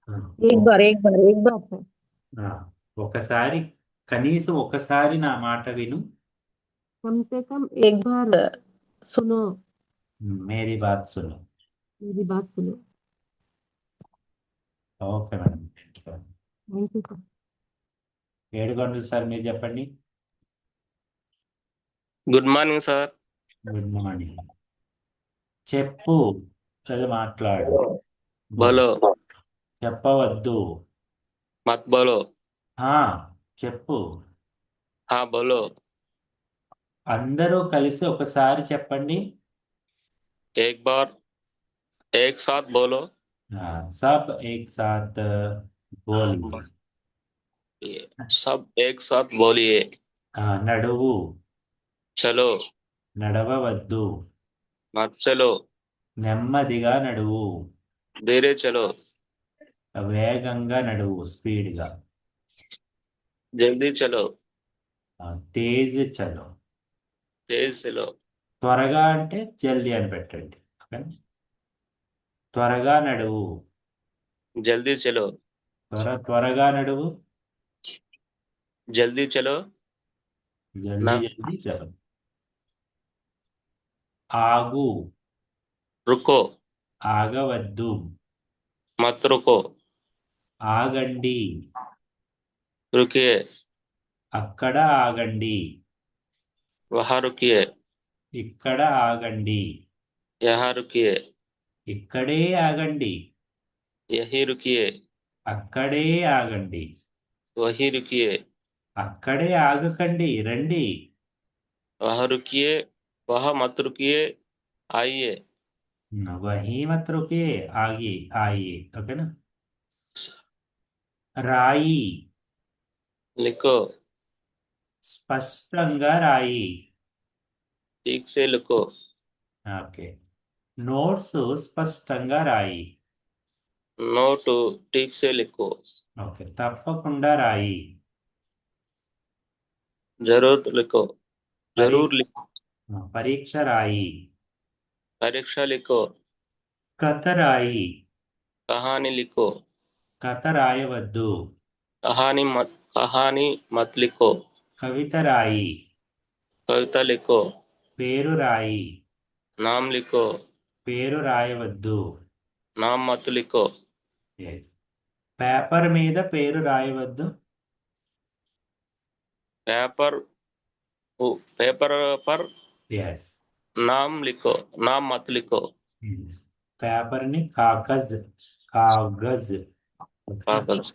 ఆ, एक बार एक बार एक बार से ఆ, ఒకసారి, కనీసం ఒకసారి నా మాట విను. कम से कम एक बार सुनो మేరీ బాత్ సును. मेरी बात सुनो okay madam. Thank you sir Edukondalu sir, మీరు చెప్పండి. Good morning sir. Good morning. చెప్పు లేదా మాట్లాడు. బోలో చెప్పవద్దు. మత్ బోలో. ఆ, చెప్పు. హా బోలో. అందరూ కలిసి ఒకసారి చెప్పండి. एक बार एक साथ बोलो. సబ్ ఏక్ సాత్ బోలియే. ये सब एक साथ बोलिए. నడువు. चलो నడవవద్దు. मत चलो నెమ్మదిగా నడువు. धीरे चलो, వేగంగా నడువు, స్పీడ్గా. जल्दी चलो, తేజ్ చలో. तेज चलो, త్వరగా అంటే జల్దీ అని పెట్టండి. ఓకేనా? త్వరగా నడువు. जल्दी चलो, త్వరగా నడువు. जल्दी चलो, జల్దీ ना జల్దీ చలో. ఆగు. रुको, ఆగవద్దు. मत रुको, ఆగండి. रुकिए, అక్కడ ఆగండి. वहां रुकिए, ఇక్కడ ఆగండి. यहाँ रुकिए, ఇక్కడే ఆగండి. यहीं रुकिए, అక్కడే ఆగండి. वहीं रुकिए, అక్కడే ఆగకండి, రండి. वहां रुकिए, वहां मत रुकिए, आइए, వహీ మత్ రుకే, ఆగి ఆయి. ఓకేనా? రాయి. लिखो, స్పష్టంగా రాయి. ठीक से लिखो, ఓకే. నోట్స్ స్పష్టంగా రాయి. नोट ठीक से लिखो, ఓకే. తప్పకుండా రాయి. जरूर लिखो, जरूर పరీక్ష लिखो, పరీక్ష రాయి. परीक्षा लिखो, కథ రాయి. कहानी लिखो, కథ రాయవద్దు. कहानी मत लिखो, కవిత రాయి. कविता लिखो, పేరు రాయి. नाम लिखो, పేరు రాయవద్దు. नाम मत लिखो, Yes. పేపర్ మీద పేరు రాయవద్దు. पेपर पेपर पर ఎస్. नाम लिखो, नाम मत लिखो, పేపర్ ని కాగజ్, కాగజ్. कागज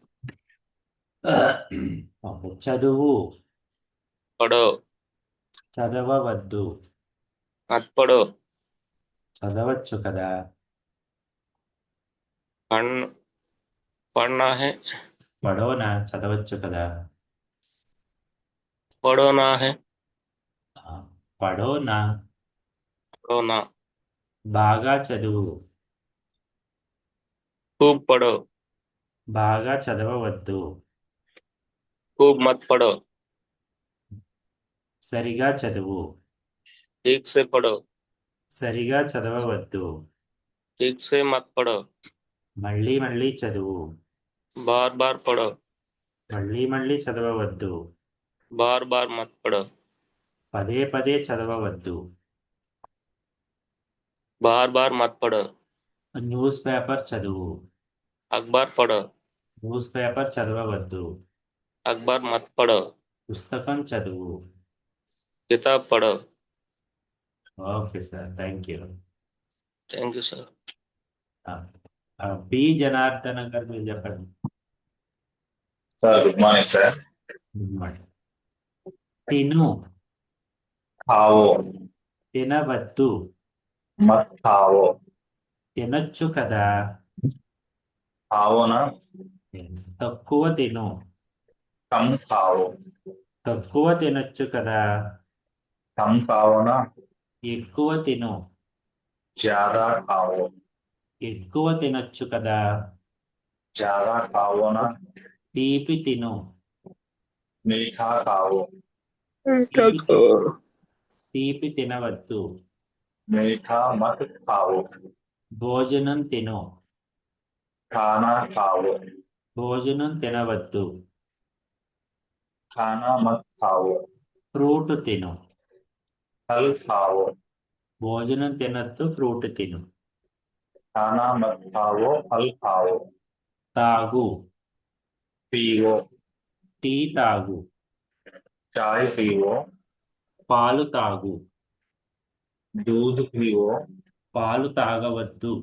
ఓకే. చదువు. पढ़ो, చదవవద్దు. मत पढ़ो, చదవచ్చు కదా. पढ़ना है, పడోనా, చదవచ్చు కదా. पढ़ोना है, పడోనా. पढ़ोना, బాగా చదువు. खूब पढ़ो, బాగా చదవవద్దు. खूब मत पढ़ो, సరిగా చదువు. ठीक से पढ़ो, సరిగా చదవవద్దు. ठीक से मत पढ़ो, మళ్ళీ మళ్ళీ చదువు. बार बार पढ़ो, మళ్ళీ మళ్ళీ చదవవద్దు. बार बार मत पढ़ो, పదే పదే చదవవద్దు. बार बार मत पढ़ो, న్యూస్ పేపర్ చదువు. अखबार पढ़ो, న్యూస్ పేపర్ చదవవద్దు. अखबार मत पढ़ो, పుస్తకం చదువు. किताब पढ़ो। Okay sir, thank you. Thank you sir. B Janardhan గారు మీరు చెప్పండి. Sir good morning sir. Good morning. తిను. खाओ, తినవద్దు. मत खाओ, తినొచ్చు కదా. खाओ ना, తక్కువ తిను. कम खाओ, తక్కువ తినొచ్చు కదా. कम खाओ ना, ఎక్కువ తిను. ज्यादा खाओ, ఎక్కువ తినొచ్చు కదా. ज्यादा खाओ ना, తీపి తిను. मीठा खाओ, తీపి తీపి తినవద్దు. मीठा मत खाओ, భోజనం తిను. खाना खाओ, భోజనం తినవద్దు. खाना मत खाओ, ఫ్రూట్ తిను. फल खाओ, భోజనం తినద్దు, ఫ్రూట్ తిను. खाना मत खाओ, फल खाओ, తాగు. पियो, టీ తాగు. चाय पियो, పాలు తాగు. दूध पियो, పాలు తాగవద్దు.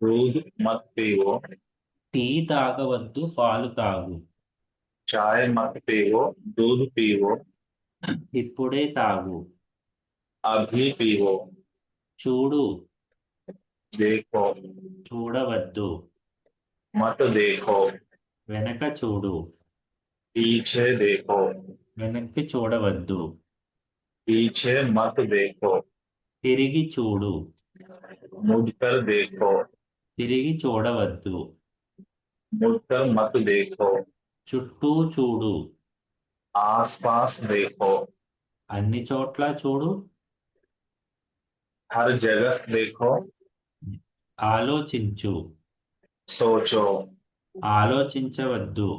दूध मत पियो, టీ తాగవద్దు, పాలు తాగు. चाय मत पियो, दूध पियो, ఇప్పుడే తాగు. अभी पियो, చూడు. देखो, చూడవద్దు. मत देखो, వెనక చూడు. पीछे देखो, వెనక్కి చూడవద్దు. पीछे मत देखो, తిరిగి చూడు. मुड़कर देखो, తిరిగి చూడవద్దు, मुड़कर मत देखो, చుట్టూ చూడు, आसपास देखो, అన్ని చోట్ల చూడు, हर जगह देखो, ఆలోచించు, सोचो, ఆలోచించవద్దు,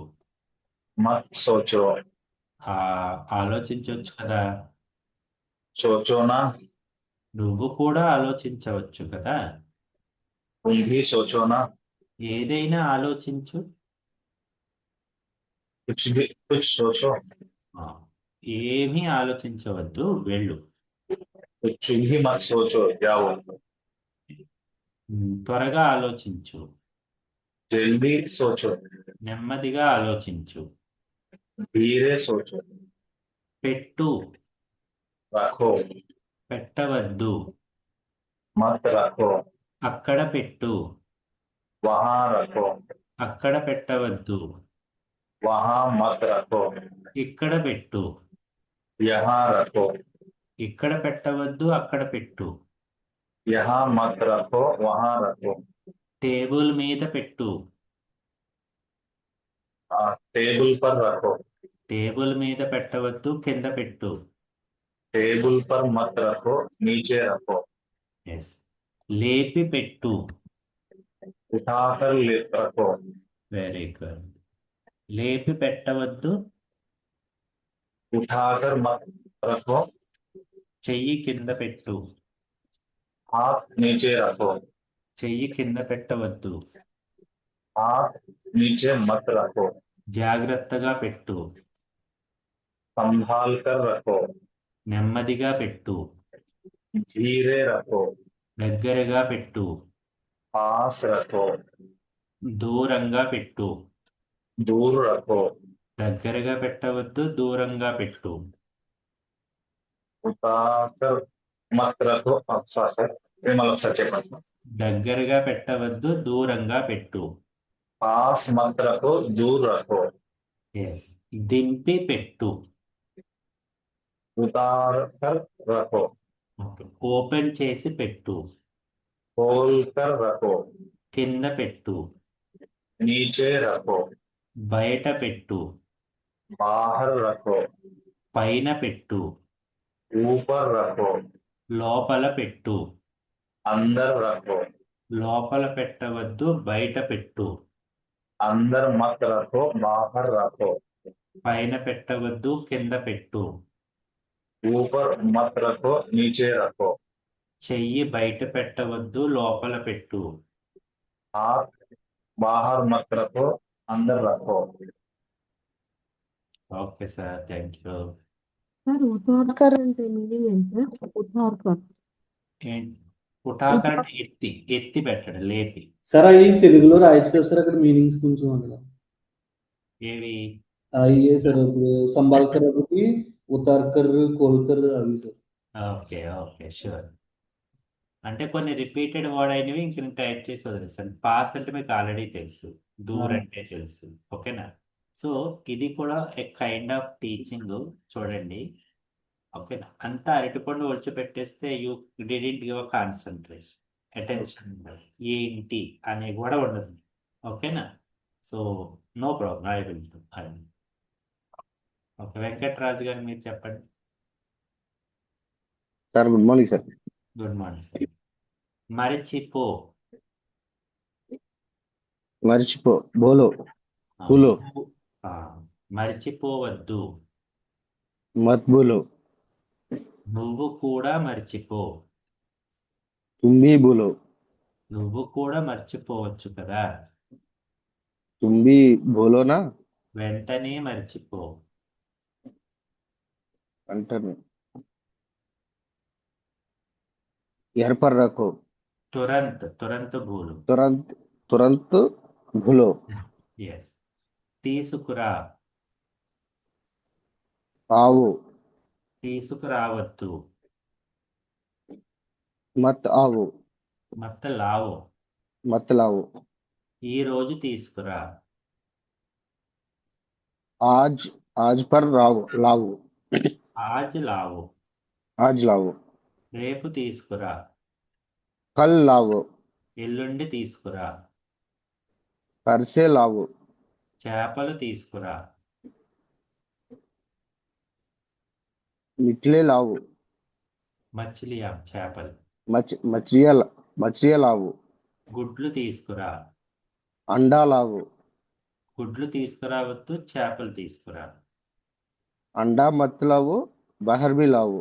मत सोचो, ఆ ఆలోచించవచ్చు కదా, सोचो ना, నువ్వు కూడా ఆలోచించవచ్చు కదా, तुम भी सोचो ना, ఏదైనా ఆలోచించు, कुछ सोचो, ఆ, ఏమీ ఆలోచించవద్దు, వెళ్ళు, कुछ भी मत सोचो, जाओ, త్వరగా ఆలోచించు, जल्दी सोचो, నెమ్మదిగా ఆలోచించు, धीरे सोचो, పెట్టు, रखो, పెట్టవద్దు, मत रखो, అక్కడ పెట్టు, वहां रखो, అక్కడ పెట్టవద్దు, वहां मत रखो, ఇక్కడ పెట్టు, यहाँ रखो, ఇక్కడ పెట్టవద్దు, అక్కడ పెట్టు, यहाँ मत रखो, वहां रखो, టేబుల్ మీద పెట్టు, टेबल पर रखो, టేబుల్ మీద పెట్టవద్దు, కింద పెట్టు, टेबल पर मत रखो, नीचे रखो, ఎస్, లేపి పెట్టు, उठाकर रखो, వెరీ గుడ్, లేపి పెట్టవద్దు, उठाकर मत रखो, చెయ్యి కింద పెట్టు, हाथ नीचे रखो, చెయ్యి కింద పెట్టవద్దు, हाथ नीचे मत रखो, జాగ్రత్తగా పెట్టు, संभाल कर रखो, నెమ్మదిగా పెట్టు, धीरे रखो, దగ్గరగా పెట్టు, पास रखो, దూరంగా పెట్టు, दूर रखो, దగ్గరగా పెట్టవద్దు, దూరంగా పెట్టు, उतार मत रखो, मतलब सच्चे प्रश्न, దగ్గరగా పెట్టవద్దు, దూరంగా పెట్టు, पास मत रखो, दूर रखो, ఎస్, దింపి పెట్టు, उतार कर रखो, ఓకే, ఓపెన్ చేసి పెట్టు, खोल कर रखो, కింద పెట్టు, नीचे रखो, బయట పెట్టు, बाहर रखो, పైన పెట్టు, ऊपर रखो, లోపల పెట్టు, अंदर रखो, లోపల పెట్టవద్దు, బయట పెట్టు, अंदर मत रखो, बाहर रखो, పైన పెట్టవద్దు, కింద పెట్టు, ऊपर मत रखो, नीचे रखो, చెయ్యి బయట పెట్టవద్దు, లోపల పెట్టు, हाथ बाहर मत रखो, अंदर रखो, okay sir, thank you. Sir ఉతార్కర్ అంటే మీనింగ్ ఏంటి సార్? ఉతార్కర్ పుటాకర్ అంటే ఎత్తి ఎత్తి పెట్టడం, లేపి, సార్ అవి తెలుగులో రాయొచ్చు కదా సార్ అక్కడ మీనింగ్స్ కొంచెం అక్కడ ఏవి, అయ్యే సార్ ఇప్పుడు సంబాల్కర్ ఒకటి ఉతార్కర్ కోల్కర్ అవి సార్ ఓకే ఓకే షూర్, అంటే కొన్ని రిపీటెడ్ వర్డ్ అయినవి ఇంక నేను టైప్ చేసి వదిలేస్తాను. పాస్ అంటే మీకు ఆల్రెడీ తెలుసు, దూర్ అంటే తెలుసు, ఓకేనా. సో ఇది కూడా ఏ కైండ్ ఆఫ్ టీచింగ్, చూడండి, ఓకేనా. అంతా అరటిపండు ఒలిచిపెట్టేస్తే you didn't give a concentration, attention, ఏంటి అనే కూడా ఉండదు, ఓకేనా. So no problem, I will do. Okay, Venkataraju గారు మీరు చెప్పండి. Sir good morning sir. Good morning sir. మరచిపో, మర్చిపో, బోలో, భూలో, ఆ, మర్చిపోవద్దు, మత్ బోలో, నువ్వు కూడా మర్చిపో, तुम भी बोलो, నువ్వు కూడా మర్చిపోవచ్చు కదా, तुम भी बोलो ना, వెంటనే మర్చిపో, अंटर घर पर रखो, తురంత్ తురంత్ భూలు, तुरंत तुरंत भूलो, ఎస్, తీసుకురా, आओ, తీసుకురావద్దు, मत आओ, మత్త లావో, मत लाओ, ఈ రోజు తీసుకురా, आज आज पर लाओ, लाओ, ఆజ్ లావో, आज लाओ, రేపు తీసుకురా, कल लाओ ఎల్లుండి తీసుకురా. परसे लाओ చేపలు తీసుకురా. मिठले लाओ మచిలియా చేపలు. मछलियाँ लाओ గుడ్లు తీసుకురా. अंडा लाओ గుడ్లు తీసుకురావద్దు, చేపలు తీసుకురా. अंडा मत लाओ बाहर भी लाओ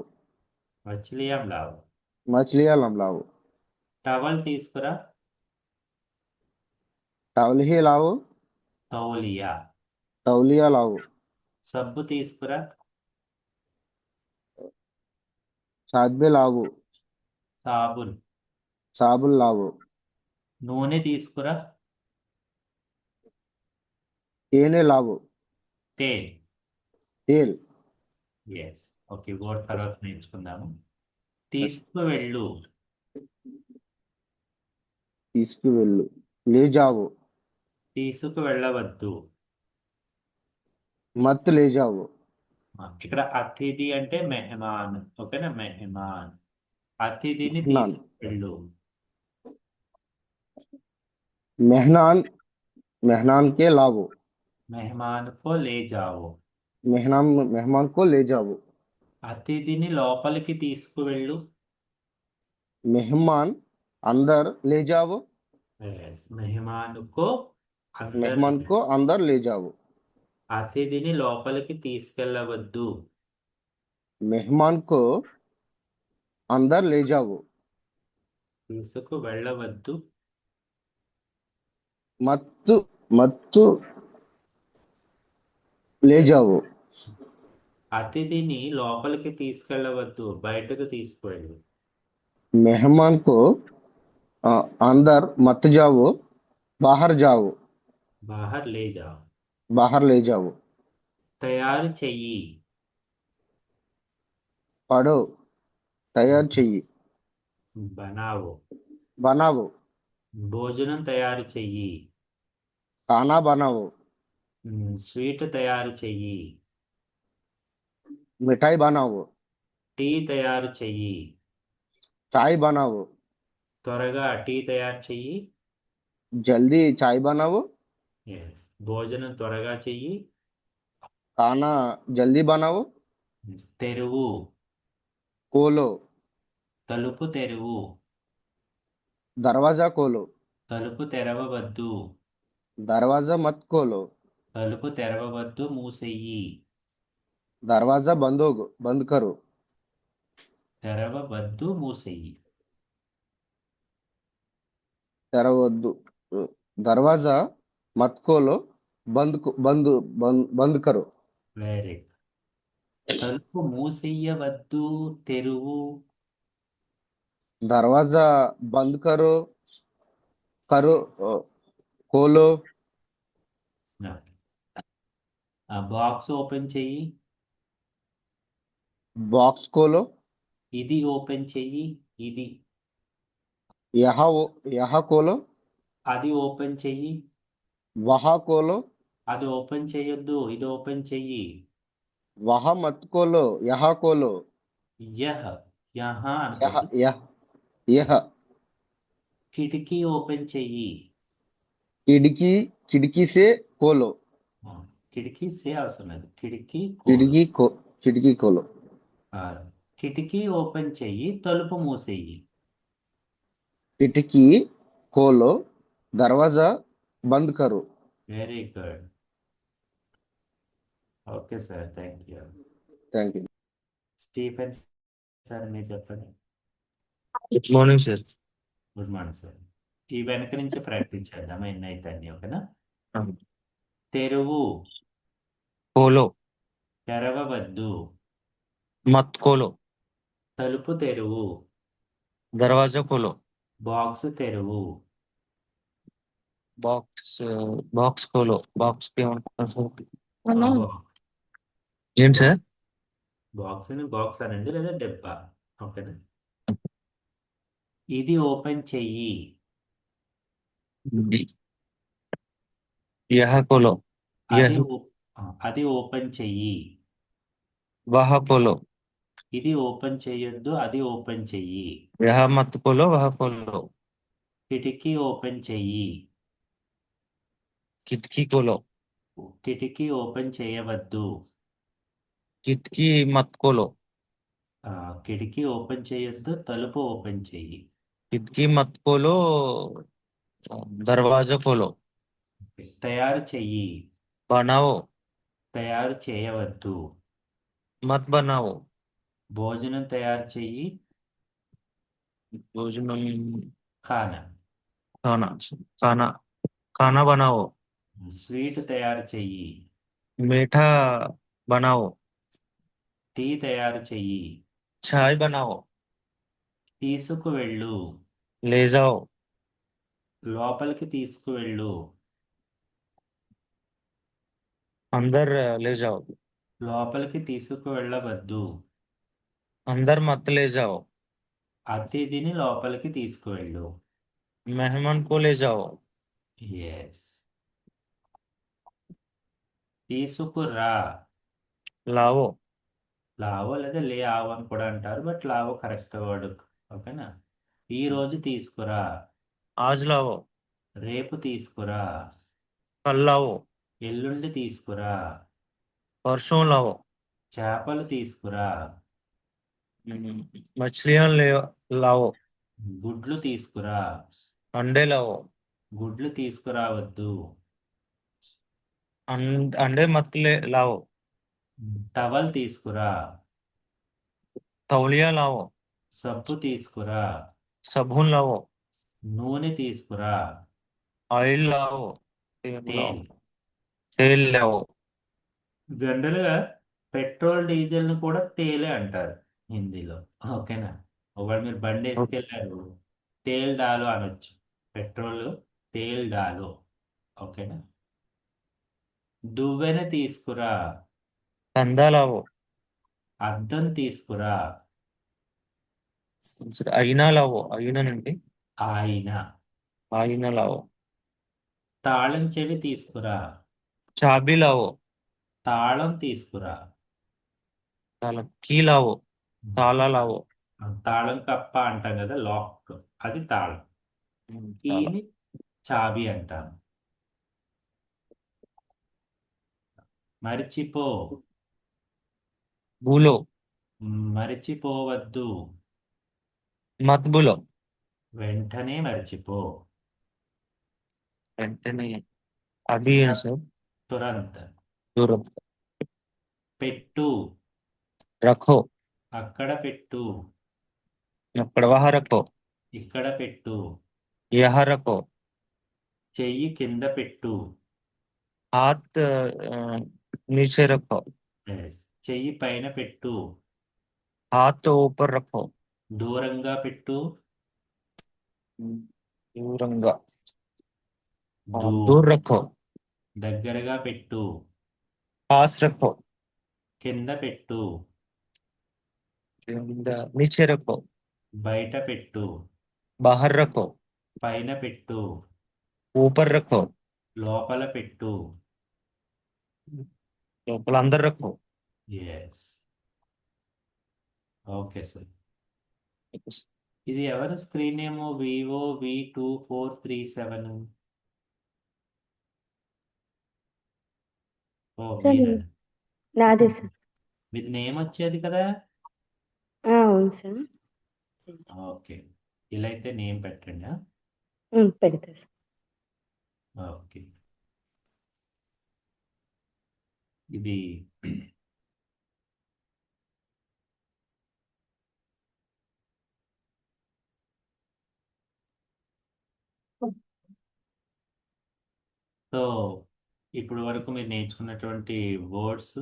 మచిలియం లావు. मछलियाँ लाओ టవల్ తీసుకురా. टॉवल ही लाओ తౌలియా. तौलिया लाओ సబ్బు తీసుకురా. साबे लाओ సాబున్. साबुन लाओ నూనె తీసుకురా. तेने लाओ తేల్. तेल ఎస్. ఓకే, వర్డ్ తర్వాత నేర్చుకుందాము. తీసుకువెళ్ళు. इसकी वेल्लू ले जाओ తీసుకువెళ్ళవద్దు. मत ले जाओ ఇక్కడ అతిథి అంటే మెహమాన్. ఓకేనా, మెహమాన్. అతిథిని మెహమాన్. తీసుకువెళ్ళు. मेहमान मेहमान के लाओ మెహమాన్ కో లే జావో. मेहमान को ले जाओ అతిథిని లోపలికి తీసుకువెళ్ళు. मेहमान अंदर ले जाओ ఎస్. మెహమాన్ కో అందర్. मेहमान को अंदर ले जाओ అతిథిని లోపలికి తీసుకెళ్ళవద్దు. मेहमान को अंदर ले जाओ తీసుకు వెళ్ళవద్దు. मत मत ले जाओ అతిథిని లోపలికి తీసుకెళ్ళవద్దు, బయటకు తీసుకువెళ్ళు. मेहमान को अंदर मत जाओ बाहर जाओ బాహర్ లే జాओ. बाहर ले जाओ తయారు చెయ్యి. पढ़ो तैयार चाहिए బనావో. बनाओ భోజనం తయారు చెయ్యి. खाना बनाओ స్వీట్ తయారు చెయ్యి. मिठाई बनाओ టీ తయారు చెయ్యి. चाय बनाओ త్వరగా టీ తయారు చెయ్యి. जल्दी चाय बनाओ ఎస్. భోజనం త్వరగా చెయ్యి. खाना जल्दी बनाओ తెరువు. खोलो తలుపు తెరువు. दरवाजा खोलो తలుపు తెరవవద్దు. दरवाजा मत खोलो తలుపు తెరవవద్దు, మూసెయ్యి. दरवाजा बंद करो తెరవవద్దు, మూసెయ్యి. తెరవద్దు दरवाजा मत खोलो बंद करो వెరీ గుడ్. తలుపు మూసెయ్యవద్దు, తెరువు. दरवाजा बंद करो खोलो ఆ బాక్స్ ఓపెన్ చెయ్యి. बॉक्स खोलो ఇది ఓపెన్ చెయ్యి. ఇది. यहाँ खोलो అది ఓపెన్ చెయ్యి. वहाँ खोलो అది ఓపెన్ చేయొద్దు, ఇది ఓపెన్ చెయ్యి. वहाँ मत खोलो यहाँ खोलो యహ. యహా यह అనుకోవద్దు. यह यह కిటికీ ఓపెన్ చెయ్యి. खिड़की से खोलो కిటికీ సే అవసరం లేదు. కిటికీ खिड़की खोलो కిటికీ ఓపెన్ చెయ్యి, తలుపు మూసేయి. खिड़की खोलो दरवाजा बंद करो very good. Okay sir, thank you. Thank you Stephen sir, మీరు చెప్పండి. Good morning sir. Good morning sir. ఈ వెనక నుంచి ప్రాక్టీస్ చేద్దాం, ఎన్ని అయితే అన్ని. ఓకేనా. తెరువు. खोलो తెరవవద్దు. मत खोलो తలుపు తెరువు. दरवाजा खोलो బాక్స్ తెరువు. బాక్స్ खोलो బాక్స్ బాక్స్ ఏంటి సార్? బాక్స్ అనండి, లేదా డబ్బా. ఓకేనా. ఇది ఓపెన్ చెయ్యి. यह खोलो అది ఓపెన్ చెయ్యి. वह खोलो ఇది ఓపెన్ చేయొద్దు, అది ఓపెన్ చెయ్యి. यह मत खोलो वह खोलो. కిటికీ ఓపెన్ చెయ్యి. खिड़की खोलो. కిటికీ ఓపెన్ చేయవద్దు. खिड़की मत खोलो. కిటికీ ఓపెన్ చేయొద్దు, తలుపు ఓపెన్ చెయ్యి. खिड़की मत खोलो दरवाजा खोलो. తయారు చెయ్యి. बनाओ. తయారు చేయవద్దు. मत बनाओ. భోజనం తయారు చెయ్యి. भोजनम ఖానా. खाना खाना खाना बनाओ. స్వీట్ తయారు చెయ్యి. मीठा बनाओ. టీ తయారు చెయ్యి. चाय बनाओ. తీసుకువెళ్ళు. ले जाओ. లోపలికి తీసుకువెళ్ళు. अंदर ले जाओ. లోపలికి తీసుకువెళ్ళవద్దు. अंदर मत ले जाओ. అతిథిని లోపలికి తీసుకువెళ్ళు. मेहमान को ले जाओ. ఎస్. తీసుకురా. लाओ. లావో లేదా లే ఆవు అని కూడా అంటారు, బట్ లావో కరెక్ట్ వర్డ్. ఓకేనా. ఈ రోజు తీసుకురా. आज लाओ. రేపు తీసుకురా. कल लाओ. ఎల్లుండి తీసుకురా. परसों लाओ. చేపలు తీసుకురా. मछलियां ले लाओ. గుడ్లు తీసుకురా. अंडे लाओ. గుడ్లు తీసుకురావద్దు. अंडे मत ले लाओ. టవల్ తీసుకురా. तौलिया लाओ. సబ్బు తీసుకురా. साबुन लाओ. నూనె తీసుకురా. ऑयल लाओ. तेल लाओ. తేల్. तेल लाओ. జనరల్గా పెట్రోల్ డీజిల్ని కూడా తేలే అంటారు హిందీలో. ఓకేనా. ఒకవేళ మీరు బండి వేసుకెళ్ళారు, తేల్ డాలో అనొచ్చు. పెట్రోల్ తేల్ డాలో. ఓకేనా. దువ్వెన తీసుకురా. कंधा लाओ. అద్దం తీసుకురా. आईना लाओ. आईना నుండి ఆయన. आईना लाओ. తాళం చెవి తీసుకురా. चाबी लाओ. తాళం తీసుకురా. ताला की लाओ. ताला लाओ. తాళం కప్ప అంటాం కదా, లాక్, అది తాళం. ताला. కీని చాబీ అంటాం. మరిచిపో. भूलो. మరిచిపోవద్దు. मत भूलो. వెంటనే మరిచిపో. వెంటనే अभी है सर. తురంత్. तुरंत. పెట్టు. रखो. అక్కడ పెట్టు. अక్కడ वहाँ रखो. ఇక్కడ పెట్టు. यहाँ रखो. చెయ్యి కింద పెట్టు. हाथ नीचे रखो. Yes. చెయ్యి పైన పెట్టు. हाथ ऊपर रखो. దూరంగా పెట్టు. दूरंगा. దూ- दूर रखो. దగ్గరగా పెట్టు. पास रखो. కింద పెట్టు. नीचे रखो. బయట పెట్టు. बाहर रखो. పైన పెట్టు. ऊपर रखो. లోపల పెట్టు. लोपल अंदर रखो. ఎస్. Okay sir. ఇది ఎవరు స్క్రీన్ ఏమో వివో V2437. ఓ సార్ మీరా. నాదే సార్. మీది నేమ్ వచ్చేది కదా. అవును సార్. ఓకే. ఇలా అయితే నేమ్ పెట్టండి. పెడతా సార్. ఓకే. ఇది సో ఇప్పుడు వరకు మీరు నేర్చుకున్నటువంటి వర్డ్స్